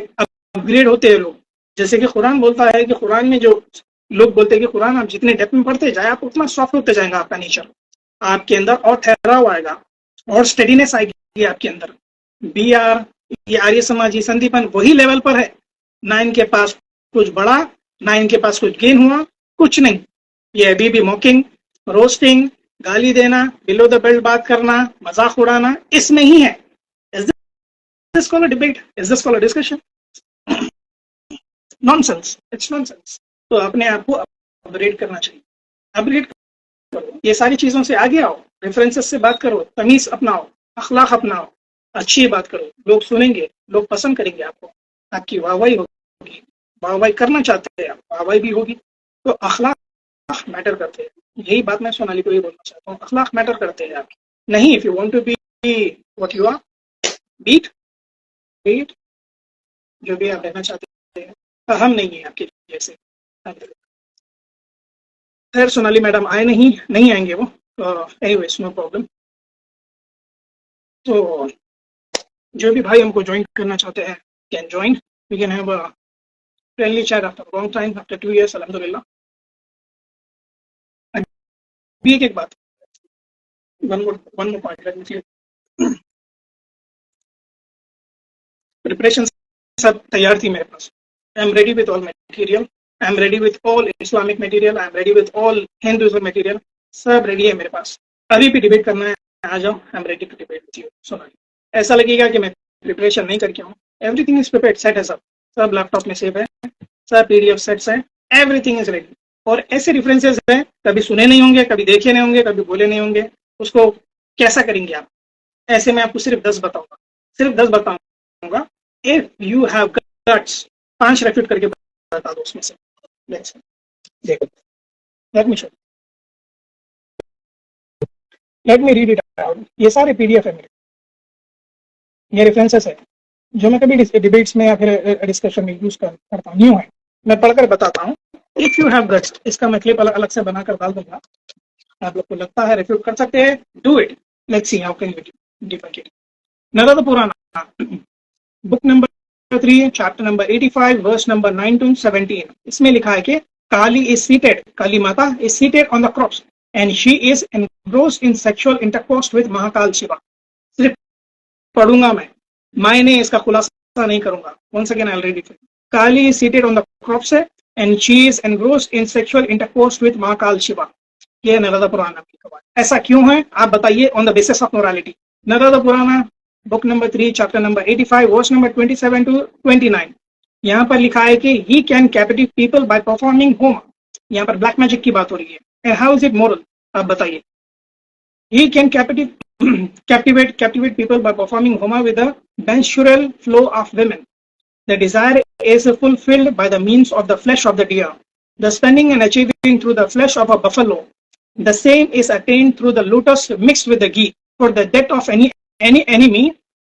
अपग्रेड होते हैं लोग, जैसे कि कुरान बोलता है कि कुरान में जो लोग बोलते हैं कि कुरान आप जितने डेप्थ में पढ़ते जाए आप उतना सॉफ्ट होते जाएगा, आपका नेचर आपके अंदर और ठहराव आएगा और स्टेडीनेस आएगी आपके अंदर। बी आर, ये आर्य समाजी संदीपन वही लेवल पर है, ना इनके पास कुछ बड़ा, ना इनके पास कुछ गेन हुआ, कुछ नहीं। ये अभी भी मॉकिंग, रोस्टिंग, गाली देना, बिलो द बेल्ट बात करना, मजाक उड़ाना, इसमें ही है। Is this called a debate? Is this called a discussion? Nonsense, it's nonsense. तो अपने आप को अपग्रेड करना चाहिए, अपग्रेड करो, ये सारी चीजों से आगे आओ, रेफरेंसेस से बात करो, तमीज अपनाओ, अखलाक अपनाओ, अच्छी बात करो, लोग सुनेंगे, लोग पसंद करेंगे आपको, आपकी वाहवाही होगी, वाहवाही करना चाहते हैं आप, वाहवाही भी होगी। तो अखलाक मैटर करते हैं, यही बात मैं सोनाली को ही बोलना चाहता हूँ, अखलाक मैटर करते हैं आपके। नहीं, if you want to be what you are, beat beat जो भी आप रहना चाहते हैं, हम नहीं है आपके जैसे। खैर सोनाली मैडम आए नहीं आएंगे वो, एनीवेज नो प्रॉब्लम। तो जो भी भाई हमको ज्वाइन करना चाहते हैं can join, we can have a friendly chat after long time, after 2 years, अल्हम्दुलिल्लाह। अभी एक बात, one more point, let me see. Preparation सब तैयार थी मेरे पास, I am ready with all material, I am ready with all Islamic material, I am ready with all Hinduism material, सब रेडी है मेरे पास। अभी भी डिबेट करना है, आ जाओ, I am ready to debate with you. Sonali, ऐसा लगेगा कि मैं प्रिपरेशन नहीं करके हूँ, एवरीथिंग इज प्रिपेयर्ड, सेट है, सब लैपटॉप में सेव है, सब पीडीएफ सेट्स है, एवरीथिंग इज रेडी। और ऐसे रेफरेंसेस हैं, कभी सुने नहीं होंगे, कभी देखे नहीं होंगे, कभी बोले नहीं होंगे, उसको कैसा करेंगे आप? ऐसे मैं आपको सिर्फ 10 बताऊंगा, सिर्फ 10 बताऊंगा। If you have guts, 5 refute करके बता दो उसमें से। लेट्स देखो, let me show, let me read it out. ये सारे पीडीएफ है मेरे, ये रेफरेंसेस है जो मैं कभी डिबेट्स में या फिर डिस्कशन में यूज करता हूँ, न्यू है, मैं पढ़कर बताता हूँ। इफ यू हैव गट्स, इसका मैं क्लिप अलग से बनाकर डाल दूंगा, आप लोग को लगता है रिफ्यूट कर सकते हैं, do it, let's see how can you debunk it. नज़र तो पुराना, book number 3 chapter number 85 verse number 9 to 17, इसमें लिखा है कि काली is seated, Kali Mata is seated on the cross and she is engrossed in sexual intercourse with Mahakal Shiva. सिर्फ पढ़ूंगा मैं इसका खुलासा नहीं करूंगा। Once again I will read it. Kali is seated on the cross and she is engrossed in sexual intercourse with Mahakal Shiva. ये नर्मदा पुराण की खबर। ऐसा क्यों है आप बताइए, on the basis of morality. Narmada Purana book number 3 chapter number 85 verse number 27 to 29, यहाँ पर लिखा है कि he can captive people by performing homa. यहाँ पर ब्लैक मैजिक की बात हो रही है, and how is it moral, आप बताइए। He can captivate people by performing homa with the menstrual flow of women. The desire is fulfilled by the means of the flesh of the deer, the spending and achieving through the flesh of a buffalo. The same is attained through the lotus mixed with the ghee. For the death of any enemy,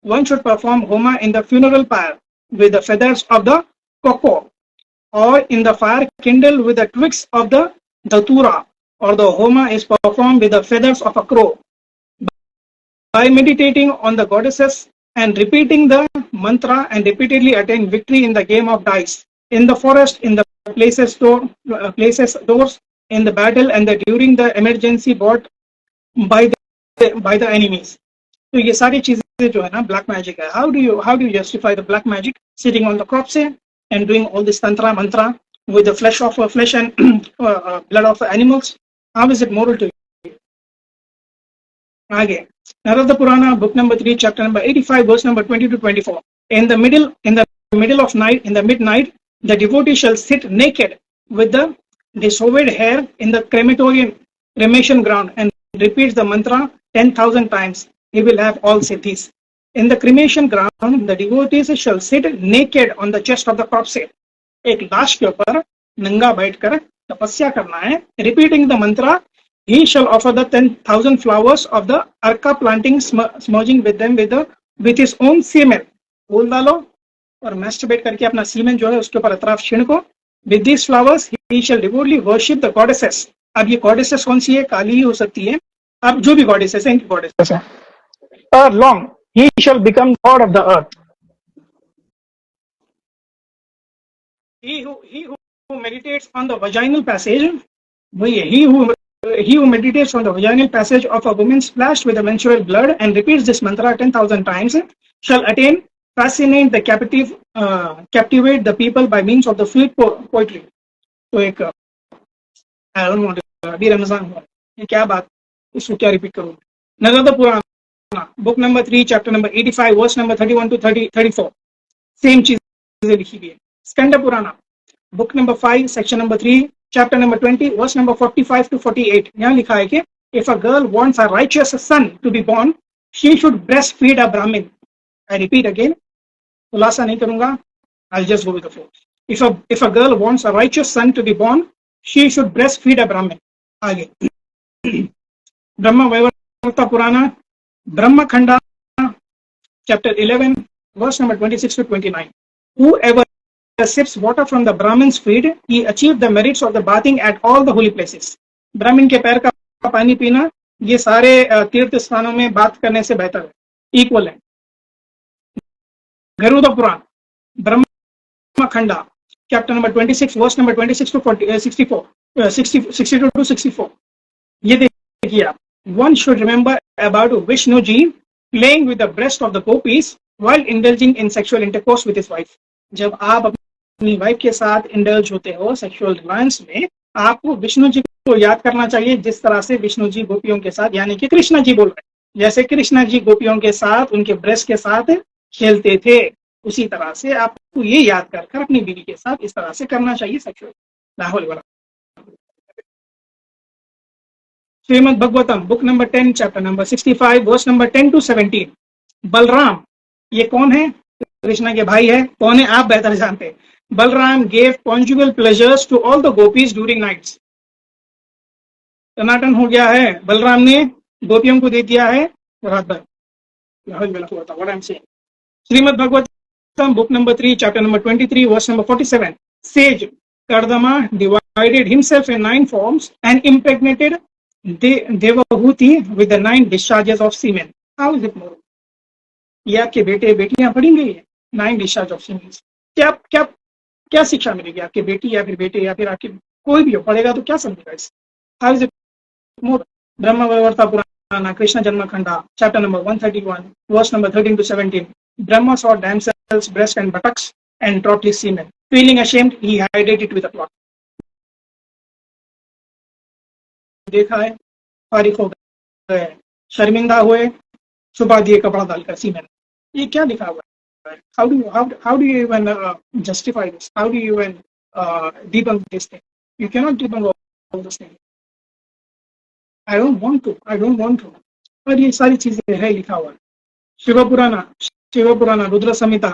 one should perform homa in the funeral pyre with the feathers of the coco, or in the fire kindled with the twigs of the datura, or the homa is performed with the feathers of a crow. By meditating on the goddesses and repeating the mantra and repeatedly attain victory in the game of dice, in the forest, in the places doors, in the battle, and during the emergency brought by the enemies. तो ये सारी चीजें जो है ना ब्लैक मैजिक है. How do you justify the black magic sitting on the crops and doing all this tantra mantra with the flesh and blood of animals? How is it moral to you? आगे Narada Purana book number 3 chapter number 85 verse number 20 to 24. In the middle of night, in the midnight, the devotee shall sit naked with the dissolved hair in the cremation ground and repeats the mantra 10,000 times. He will have all siddhis. In the cremation ground, the devotees shall sit naked on the chest of the corpse. एक लाश के ऊपर नंगा बैठकर तपस्या करना है. Repeating the mantra, he shall offer the 10,000 flowers of the arka planting, smudging with them with his own semen. बोल डालो और masturbate करके अपना semen जो है उसके ऊपर अतराफ छिड़को. With these flowers, he shall devoutly worship the goddesses. अब ये goddesses कौन सी है? काली ही हो सकती है. अब जो भी goddesses हैं, इनकी goddesses हैं. Long, he shall become god of the earth. he who meditates on the vaginal passage, he who meditates on the vaginal passage of a woman splashed with the menstrual blood and repeats this mantra 10,000 times shall attain, fascinate the captivate the people by means of the sweet poetry. तो एक I don't want to, अभी रमजान हुआ, ये क्या बात, इसको क्या रिपीट करूँ? नगद Purana, book number 3, chapter number 85, verse number 31 to 34, same चीजें लिखी गई है. Skanda Purana, book number 5, section number 3, chapter number 20, verse number 45 to 48. यहाँ लिखा है कि if a girl wants a righteous son to be born, she should breastfeed a Brahmin. I repeat again, खुलासा नहीं करूंगा, I'll just go with the flow. If a girl wants a righteous son to be born, she should breastfeed a Brahmin. आगे ब्रह्म वैवर्त पुराण, ब्रह्म खंडा, chapter 11, verse number 26 to 29. Whoever sips water from the Brahmin's feet, he achieved the merits of the bathing at all the holy places. ब्राह्मण के पैर का पानी पीना ये सारे तीर्थ स्थानों में बात करने से बेहतर है, इक्वल है. Garuda Purana, Brahma Khanda, chapter number 26, verse number 26 to 62 to 64. ये देखिए आप, one should remember about Vishnu ji playing with the breast of the gopis while indulging in sexual intercourse with his wife. जब आप अपनी वाइफ के साथ इंडल्ज होते हो सेक्सुअल रिलायंस में, आपको विष्णु जी को याद करना चाहिए, जिस तरह से विष्णु जी गोपियों के साथ, यानी कि कृष्णा जी बोल रहे हैं, जैसे कृष्णा जी गोपियों के साथ उनके ब्रेस्ट के साथ खेलते थे, उसी तरह से आपको ये याद कर अपनी बीवी के साथ इस तरह से करना चाहिए सेक्सुअल. राहुल वाला Shrimad Bhagavatam, book number 10, chapter number 65, verse number 10 to 17. Balram, ये कौन है? कृष्णा के भाई है. कौन है आप बेहतर जानते हैं. Balram gave conjugal pleasures to all the gopis during nights. टनाटन हो गया है, बलराम ने गोपियों को दे दिया है रात भर. What I'm saying. Shrimad Bhagavatam, book number 3, chapter number 23, verse number 47. Sage Kardama divided himself in 9 forms and impregnated Devahuti with the 9 discharges of semen. How is it more? ये आपके बेटे बेटियां पढ़ेंगे, 9 discharge of semen. क्या शिक्षा मिलेगी? आपके बेटी या फिर बेटे या फिर आपके कोई भी हो पढ़ेगा तो क्या समझेगा इस? How is it more? Brahma Vaivarta Purana, Krishna Janma Khanda, chapter number 131, verse number 13 to 17. Brahma saw damsel's breast and buttocks and dropped his semen. Feeling ashamed, he hid it with a cloth. देखा है, फारिग हो गए, शर्मिंदा हुए, छुपा दिए कपड़ा डालकर सीमेन. ये क्या लिखा हुआ है? How do you even justify this? How do you even debunk this thing? You cannot debunk all this thing. I don't want to. पर ये सारी चीजें है लिखा हुआ. शिव पुराना, रुद्र संहिता,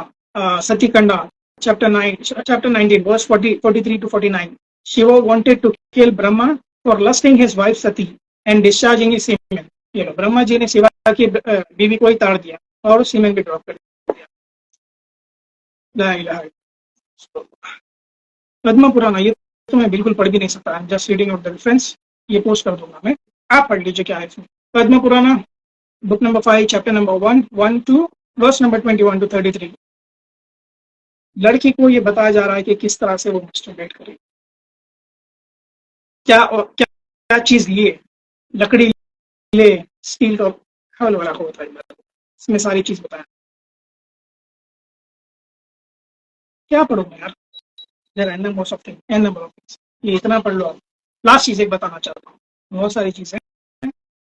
सती खंडा, chapter 19, verse 43 to 49. Shiva wanted to kill Brahma for lusting his wife Sati and discharging his semen. ये लो, ब्रह्मा जी ने शिवा की बीवी को ही ताड़ दिया और सीमेन भी ड्रॉप कर दिया. पद्म पुराना, ये तो मैं बिल्कुल पढ़ भी नहीं सकता. I am just reading out the reference. ये पोस्ट कर दूंगा मैं, आप पढ़ लीजिए क्या है इसमें. Padma Purana, book number 5, chapter number 1 to verse number 21 to 33. लड़की को ये बताया जा रहा है कि किस तरह से वो मास्टरबेट करे. क्या चीज लिए, लकड़ी ले, स्टील का हल वाला को बताया, इसमें सारी चीज बताया. क्या पढ़ूंगा यार, there are number of things, ये इतना पढ़ लो आप. लास्ट चीज एक बताना चाहता हूँ, बहुत सारी चीजें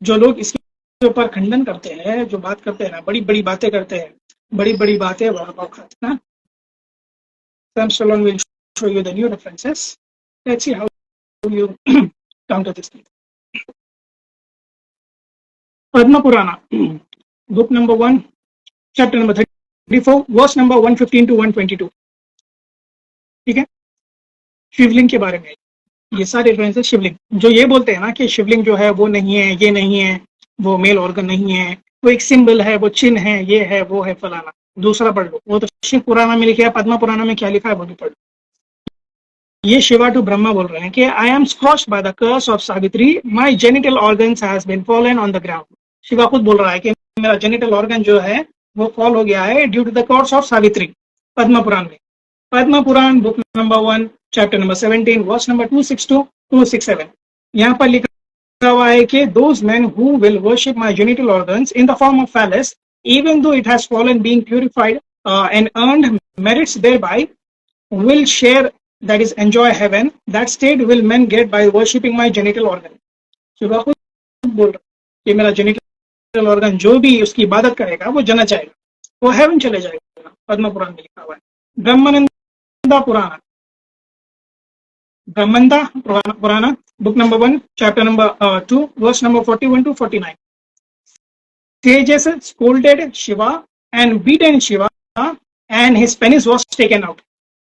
जो लोग इसके ऊपर खंडन करते हैं, जो बात करते हैं ना, बड़ी बड़ी बातें करते हैं, बड़ी बातें वहां पर खाते हैं ना. Sam Stallone will show you the new references. Let's see how you counter this thing. Padma Purana, book number 1, chapter number 34, verse number 115 to 122. ठीक है. शिवलिंग के बारे में ये सारे रेफरेंसेस. शिवलिंग जो ये बोलते हैं ना कि शिवलिंग जो है वो नहीं है, ये नहीं है, वो मेल ऑर्गन नहीं है, वो एक सिंबल है, वो चिन्ह है, ये है, वो है, फलाना. दूसरा पढ़ लो, वो तो शिव पुराना में लिखा है. पद्मा पुराना में क्या लिखा है वो भी पढ़ लो. ये शिवा टू ब्रह्मा बोल रहे हैं कि I am scorched by the curse of Savitri, my genital organs has been fallen on the ground. Shiva खुद बोल रहा है कि मेरा जेनिटल ऑर्गन जो है वो फॉल हो गया है due to the curse of Savitri, Padma Purana में. Padma Purana book number 1 chapter number 17 verse number 262 267 यहाँ पर लिखा हुआ है कि those men who will worship my genital organs in the form of phallus, even though it has fallen, being purified and earned merits thereby, will share, that is enjoy heaven. That state will men get by worshipping my genital organ. Shiva खुद बोल रहा कि मेरा जेनिटल ऑर्गन जो भी उसकी इबादत करेगा वो जना जाएगा, वो हेवन चले जाएगा। पद्म पुराण में लिखा हुआ है। ब्रह्मानंदा पुराण, ब्रह्मानंदा पुराण book number 1 chapter number 2 verse number 41 to 49. Sages scolded Shiva and beaten Shiva, and his penis was taken out,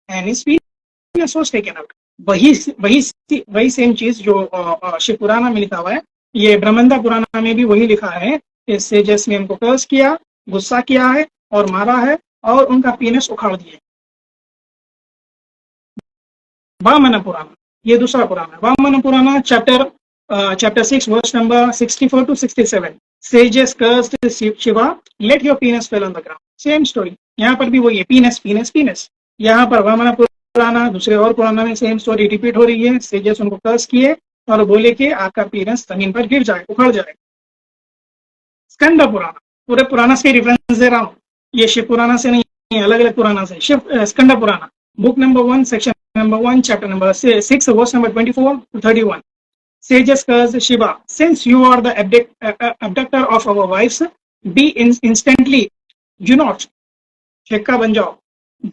and his penis was taken out. वही सेम चीज जो शिव पुराण में लिखा हुआ है, ये ब्रह्मानंदा पुराण में भी वही लिखा है। इस सेजस ने उनको कर्स किया, गुस्सा किया है और मारा है और उनका पीनस उखाड़ दिया। वामन पुराण, ये दूसरा पुराण है। वामन पुराण chapter 6 verse number 64 to 67. Sages cursed Shiva, let your penis fall on the ground. Same story, यहाँ पर भी वही है, पीनस पीनस पीनस। यहाँ पर वामन पुराण दूसरे और पुराण में सेम स्टोरी रिपीट हो रही है। सेजेस उनको कर्स किए और बोले कि आपका पीनस जमीन पर गिर जाए, उखड़ जाए। स्कंद पुराण, पूरे पुराण से रेफरेंस दे रहा हूँ, ये शिव पुराण से नहीं, अलग अलग पुराण से। Skanda Purana book number 1 section number 1 chapter number 6 verse number 24 to 31. Sages cursed Shiva, since you are the abductor of our wives, be instantly, do not, शिक्का बन जाओ।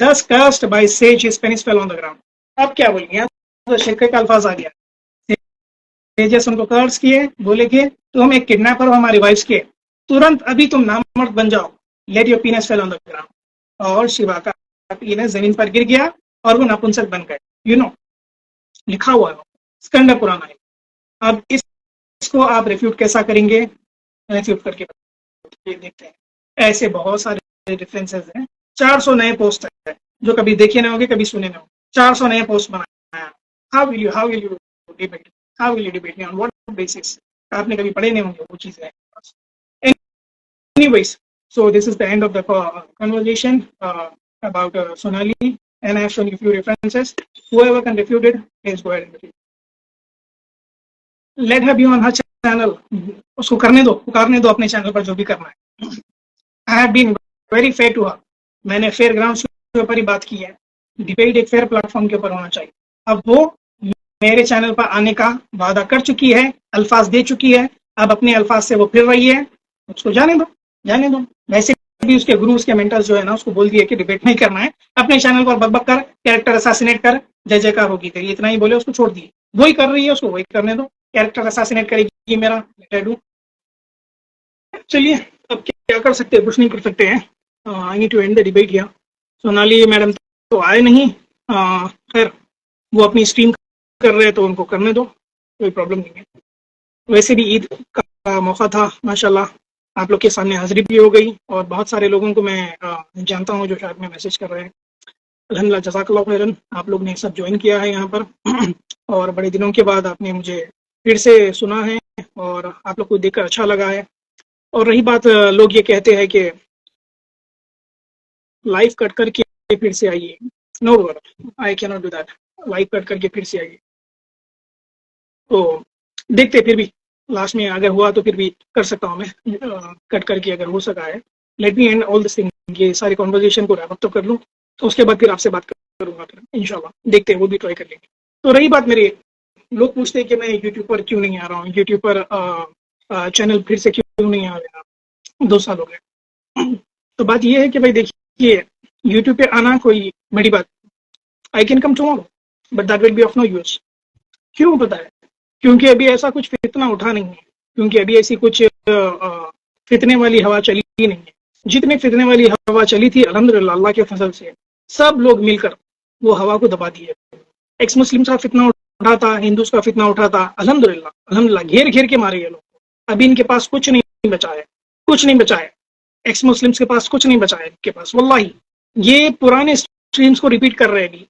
Thus cursed by sage, his penis fell on the ground. अब क्या बोलेंगे, यहाँ तो शिक्के का अल्फाज आ गया। सेजेस उनको कर्स किए, बोले कि तुम एक किडनैपर हो हमारी वाइफ्स के, तुरंत अभी तुम नामर्द बन जाओ। Let your penis fall on the ground. और शिवा का पीनस जमीन पर गिर गया और वो नपुंसक बन गए। लिखा हुआ है स्कंद पुराण है। अब इसको आप रिफ्यूट कैसा करेंगे, रिफ्यूट करके देखते हैं। ऐसे बहुत सारे डिफरेंसेस हैं। 400 नए पोस्ट है जो कभी देखे ना होंगे, कभी सुने ना होंगे। 400 नए पोस्ट बनाया। How will you debate me on what basis? आपने कभी पढ़े नहीं होंगे वो चीजें। Anyways, so this is the end of the conversation about Sonali. And I have shown you a few references. Whoever can refute it, please go ahead and refute. Let her be on her channel. उसको करने दो अपने चैनल पर जो भी करना है। I have been very fair to her. मैंने फेयर ग्राउंड के ऊपर ही बात की है। डिबेट एक फेयर प्लेटफॉर्म के ऊपर होना चाहिए। अब वो मेरे चैनल पर आने का वादा कर चुकी है, अल्फाज दे चुकी है। अब अपने अल्फाज से वो फिर रही है, उसको जाने दो। वैसे भी उसके गुरु, उसके मेंटर्स जो है ना, उसको बोल दिया कि डिबेट नहीं करना है, अपने चैनल पर बकबक कर, कैरेक्टर असैसिनेट कर, जय जयकार होगी तेरी, इतना ही बोले, उसको छोड़ दिए। वही कर रही है, उसको वही करने दो। कैरेक्टर असैसिनेट करेगी मेरा, चलिए अब क्या कर सकते हैं, कुछ नहीं कर सकते हैं। I need to end the debate here. Sonali madam तो आए नहीं, खैर वो अपनी स्ट्रीम कर रहे हैं तो उनको करने दो, कोई प्रॉब्लम नहीं है। वैसे भी ईद का मौका था, माशाल्लाह आप लोग के सामने हाजिरी भी हो गई और बहुत सारे लोगों को मैं जानता हूँ जो शायद में मैसेज कर रहे हैं। अल्हम्दुलिल्लाह, जज़ाकल्लाह खैरन, आप लोग ने सब ज्वाइन किया है यहाँ पर और बड़े दिनों के बाद आपने मुझे फिर से सुना है और आप लोग को देखकर अच्छा लगा है। और रही बात, लोग ये कहते हैं कि लाइव कट करके फिर से आइए, no I can not do that. Live cut करके फिर से आइए तो देखते, फिर भी लास्ट में अगर हुआ तो फिर भी कर सकता हूँ मैं कट करके, अगर हो सका है। Late me and all this thing, ये सारी कॉन्वर्जेशन को रैप अप तो कर लूँ, तो उसके बाद फिर आपसे बात करूँगा, फिर इंशाल्लाह देखते हैं, वो भी ट्राई कर लेंगे। तो रही बात, मेरे लोग पूछते हैं कि मैं यूट्यूब पर क्यों नहीं आ रहा हूँ, यूट्यूब पर चैनल फिर से क्यों नहीं आ रहा, 2 साल हो गए। तो बात ये है कि भाई देखिए, यूट्यूब पे आना कोई बड़ी बात, I can come tomorrow but that will be of no use. क्यों पता है? क्योंकि अभी ऐसा कुछ फितना उठा नहीं है, क्योंकि अभी ऐसी कुछ फितने वाली हवा चली ही नहीं है। जितने फितने वाली हवा चली थी, अल्हम्दुलिल्लाह अल्लाह के फजल से सब लोग मिलकर वो हवा को दबा दिए। एक्स मुस्लिम का फितना उठा था, हिंदूज का फितना उठा था, अल्हम्दुलिल्लाह घेर घेर के मारे ये लोग। अभी इनके पास कुछ नहीं बचा है, कुछ नहीं बचा है। एक्स मुस्लिम्स के पास कुछ नहीं बचा है इनके पास, वल्लाही। ये पुराने स्ट्रीम्स को रिपीट कर रहे हैं अभी,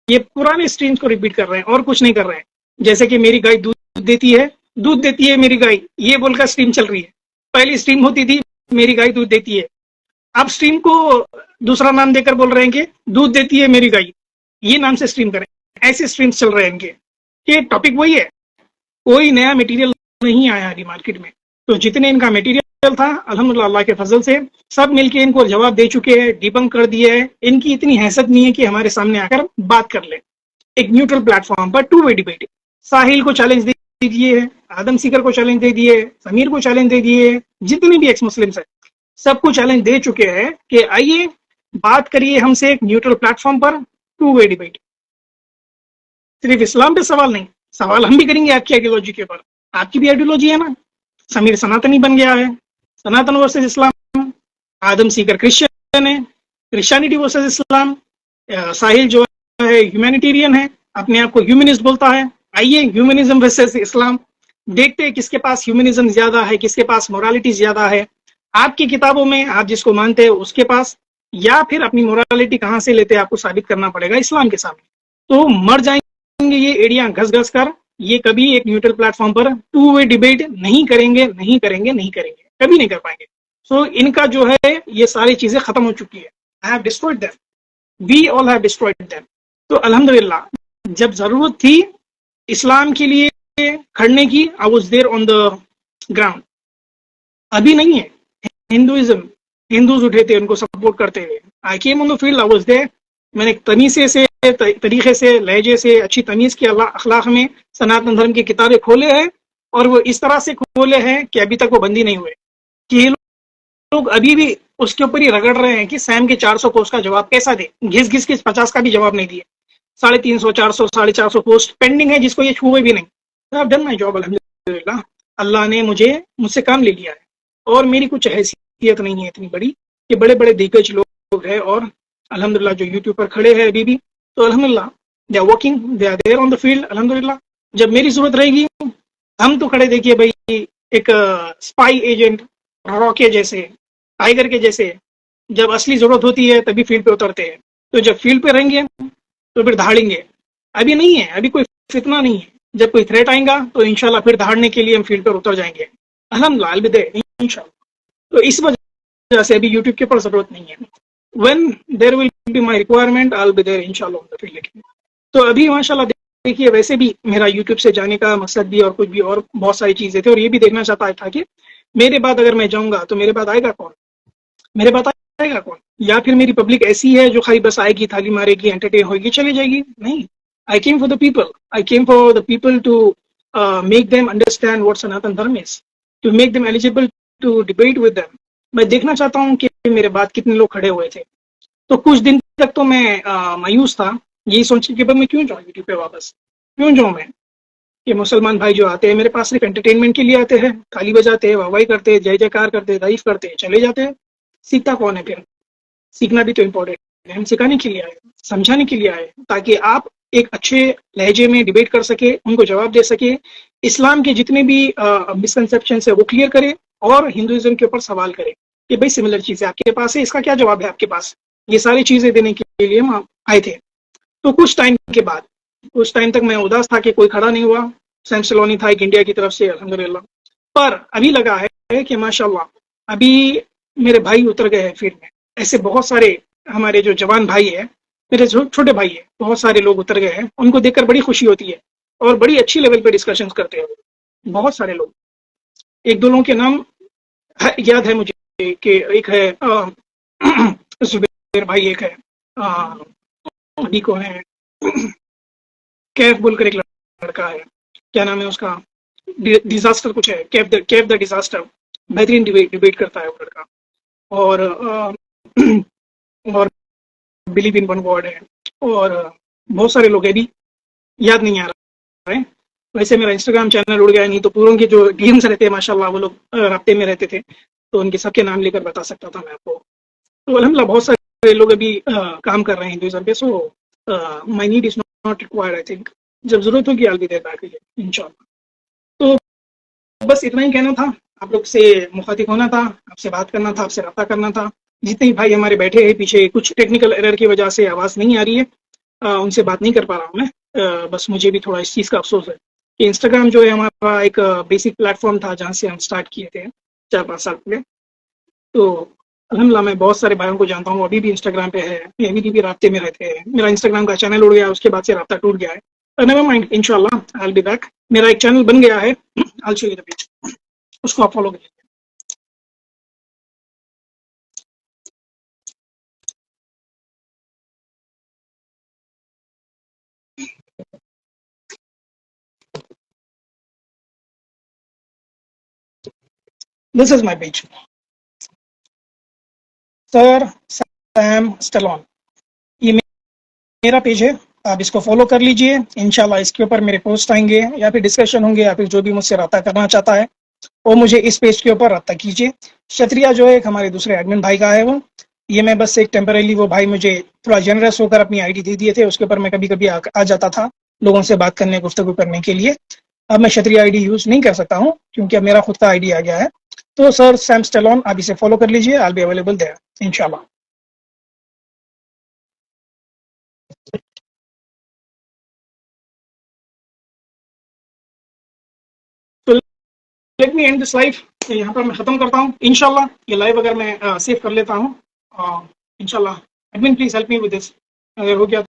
ये पुराने स्ट्रीम्स को रिपीट कर रहे हैं और कुछ नहीं कर रहे हैं। जैसे कि मेरी गाय दूध देती है मेरी गाय, ये बोलकर स्ट्रीम चल रही है। पहली स्ट्रीम होती थी मेरी गाय दूध देती है, अब स्ट्रीम को दूसरा नाम देकर बोल रहे हैं कि दूध देती है मेरी गाय, ये नाम से स्ट्रीम करें। ऐसे स्ट्रीम्स चल रहे हैं इनके। ये टॉपिक वही है, कोई नया मटेरियल नहीं आया अभी मार्केट में। तो जितने इनका मटेरियल था अल्हम्दुलिल्लाह अल्लाह के फजल से सब मिलके इनको जवाब दे चुके हैं, डिबंक कर दिए है। इनकी इतनी हैसियत नहीं है कि हमारे सामने आकर बात कर ले। एक न्यूट्रल प्लेटफॉर्म पर टू वे डिबेट, साहिल को चैलेंज दे दिए, आदम सीकर को चैलेंज दे दिए, समीर को चैलेंज दे दिए, जितने भी एक्स मुस्लिम्स है सबको चैलेंज दे चुके हैं कि आइए बात करिए हमसे एक न्यूट्रल प्लेटफॉर्म पर, टू वे डिबेट। सिर्फ इस्लाम पे सवाल नहीं, सवाल हम भी करेंगे आपकी आइडियोलॉजी के ऊपर। आपकी भी आइडियोलॉजी है ना, समीर सनातनी बन गया है, सनातन वर्सेस इस्लाम। आदम सीकर क्रिश्चियन है, क्रिश्चियनिटी वर्सेस इस्लाम। साहिल जो है ह्यूमैनिटेरियन है, अपने आप को ह्यूमनिस्ट बोलता है। आइए ह्यूमनिज्म वर्सेस इस्लाम, देखते हैं किसके पास ह्यूमनिज्म ज्यादा है, किसके पास मोरालिटी ज्यादा है। आपकी किताबों में आप जिसको मानते हैं उसके पास, या फिर अपनी मोरालिटी कहां से लेते हैं आपको साबित करना पड़ेगा इस्लाम के सामने। तो मर जाएंगे ये एड़ियां घस घस कर। ये कभी एक न्यूट्रल प्लेटफॉर्म पर टू वे डिबेट नहीं करेंगे, नहीं करेंगे, नहीं करेंगे, कभी नहीं कर पाएंगे। सो इनका जो है ये सारी चीजें खत्म हो चुकी है। I have destroyed them, we all have destroyed them. तो अल्हम्दुलिल्लाह जब जरूरत थी इस्लाम के लिए खड़ने की, I was there on the ground. अभी नहीं है। हिंदुइज्म, हिंदूज उठे थे उनको सपोर्ट करते हुए। I came on the field, I was there. मैंने तमीज़े से, तरीके से, लहजे से, अच्छी तमीज के अखलाक में सनातन धर्म की किताबें खोले हैं, और वो इस तरह से खोले हैं कि अभी तक वो बंदी नहीं हुए। कि ये लोग अभी भी उसके ऊपर ही रगड़ रहे हैं कि सैम के 400 पोस्ट का जवाब कैसा दे। घिस घिस के 50 का भी जवाब नहीं दिए। 350, 400, 450 पोस्ट पेंडिंग है जिसको ये छुए भी नहीं। I have done my job अल्हम्दुलिल्लाह। अल्लाह ने मुझसे काम ले लिया है, और मेरी कुछ हैसियत नहीं है इतनी बड़ी कि बड़े बड़े दिग्गज लोग हैं और अल्हम्दुलिल्लाह जो यूट्यूब पर खड़े हैं अभी भी, तो अल्हम्दुलिल्लाह they are working, they are there on the field अल्हम्दुलिल्लाह। जब मेरी जरूरत रहेगी हम तो खड़े, देखिए भाई, एक स्पाई एजेंट, रॉ के जैसे, टाइगर के जैसे, जब असली जरूरत होती है तभी फील्ड पे उतरते हैं। तो जब फील्ड पे रहेंगे तो फिर दहाड़ेंगे। अभी नहीं है, अभी कोई फितना नहीं है। जब कोई थ्रेट आएगा तो इंशाल्लाह फिर दहाड़ने के लिए हम फील्ड पर उतर जाएंगे अल्हम्दुलिल्लाह, आई विल बी देयर इंशाल्लाह। तो इस वजह से अभी यूट्यूब के ऊपर जरूरत नहीं है। When there will be my requirement I will be there इंशाल्लाह ऑन द फील्ड। तो अभी माशाल्लाह देखिए, वैसे भी मेरा यूट्यूब से जाने का मकसद भी और कुछ भी और बहुत सारी चीजें थे, और ये भी देखना चाहता था कि मेरे बाद अगर मैं जाऊंगा तो मेरे बाद आएगा कौन, मेरे बाद आएगा कौन। या फिर मेरी पब्लिक ऐसी है जो खाली बस आएगी, थाली मारेगी, एंटरटेन होगी, चली जाएगी। नहीं, I came for the people, I came for the people to make them understand what Sanatan Dharma is, to make them eligible to debate with them. मैं देखना चाहता हूँ कि मेरे बाद कितने लोग खड़े हुए थे। तो कुछ दिन तक तो मैं मायूस था, यही सोच के मैं क्यों जाऊँ यूट्यूब पे वापस, क्यों जाऊँ मैं। ये मुसलमान भाई जो आते हैं मेरे पास सिर्फ एंटरटेनमेंट के लिए आते हैं, ताली बजाते हैं, वाहवाही करते हैं, जय जयकार करते हैं, तारीफ करते हैं, चले जाते हैं। सीखता कौन है फिर? सीखना भी तो इम्पोर्टेंट है। हम सिखाने के लिए आए, समझाने के लिए आए, ताकि आप एक अच्छे लहजे में डिबेट कर सके, उनको जवाब दे सके, इस्लाम के जितने भी मिसकंसेप्शन है वो क्लियर करे, और हिंदुइज्म के ऊपर सवाल करे कि भाई सिमिलर चीजें आपके पास है, इसका क्या जवाब है आपके पास। ये सारी चीजें देने के लिए हम आए थे। तो कुछ टाइम के बाद, कुछ टाइम तक मैं उदास था कि कोई खड़ा नहीं हुआ। सैम सलोनी था एक इंडिया की तरफ से अल्हम्दुलिल्लाह। पर अभी लगा है कि माशाल्लाह अभी मेरे भाई उतर गए हैं फील्ड में। ऐसे बहुत सारे हमारे जो जवान भाई है, मेरे छोटे भाई है, बहुत सारे लोग उतर गए हैं। उनको देखकर बड़ी खुशी होती है, और बड़ी अच्छी लेवल पे डिस्कशंस करते हैं बहुत सारे लोग। एक दो लोगों के नाम याद है मुझे कि एक है जुबैर भाई, एक है अभी को है कैफ बोलकर एक लड़का है, क्या नाम है उसका, डिजास्टर कुछ है, कैफ द डिजास्टर, बेहतरीन डिबेट करता है वो लड़का। और और बिलीव इन वन गॉड है, और बहुत सारे लोग हैं, भी याद नहीं आ रहा है। वैसे मेरा इंस्टाग्राम चैनल उड़ गया, नहीं तो पूरों के जो डीएम्स रहते हैं माशाल्लाह वो लोग राब्ते में रहते थे, तो उनके सबके नाम लेकर बता सकता था मैं आपको। तो अल्हम्दुलिल्लाह बहुत सारे लोग अभी काम कर रहे हैं हिंदुइज्म पे। So my need is not required, I think. जब जरूरत होगी I will be there back again इंशाल्लाह। तो बस इतना ही कहना था, आप लोग से मुखातिब होना था, आपसे बात करना था, आपसे रब्ता करना था। जितने भाई हमारे बैठे हैं पीछे, कुछ टेक्निकल एरर की वजह से आवाज़ नहीं आ रही है, उनसे बात नहीं कर पा रहा हूँ मैं। बस मुझे भी थोड़ा इस चीज़ का अफसोस है कि इंस्टाग्राम जो है हमारा एक बेसिक प्लेटफॉर्म था जहाँ से हम स्टार्ट किए थे 4-5 साल पहले। तो अल्हम्दुलिल्लाह मैं बहुत सारे भाइयों को जानता हूँ, अभी भी इंस्टाग्राम पे है, अभी भी राब्ते में रहते हैं। मेरा इंस्टाग्राम का चैनल उड़ गया, उसके बाद से राब्ता टूट गया है। नेवर माइंड, इंशाल्लाह आई विल बी बैक। मेरा एक चैनल बन गया है, I will show you the page, उसको आप फॉलो करिए। This is my page, sir Sam Stallone, ये मेरा पेज है, आप इसको फॉलो कर लीजिए। इंशाल्लाह इसके ऊपर मेरे पोस्ट आएंगे या फिर डिस्कशन होंगे, या फिर जो भी मुझसे रब्ता करना चाहता है वो मुझे इस पेज के ऊपर रब्ता कीजिए। क्षत्रिया जो है एक हमारे दूसरे एडमिन भाई का है, वो ये मैं बस एक टेम्परेली, वो भाई मुझे थोड़ा जनरस होकर अपनी आईडी दे दिए थे, उसके ऊपर मैं कभी कभी आ जाता था लोगों से बात करने, गुफ्तगू करने के लिए। अब मैं क्षत्रिय आईडी यूज नहीं कर सकता हूँ क्योंकि अब मेरा खुद का आईडी आ गया है। तो सर सैम स्टेलॉन, आप इसे फॉलो कर लीजिए, I will be available there इंशाल्लाह। तो let me end this live, यहाँ पर मैं खत्म करता हूँ इंशाल्लाह। ये लाइव अगर मैं सेव कर लेता हूँ इंशाल्लाह, admin please help me with this, अगर हो गया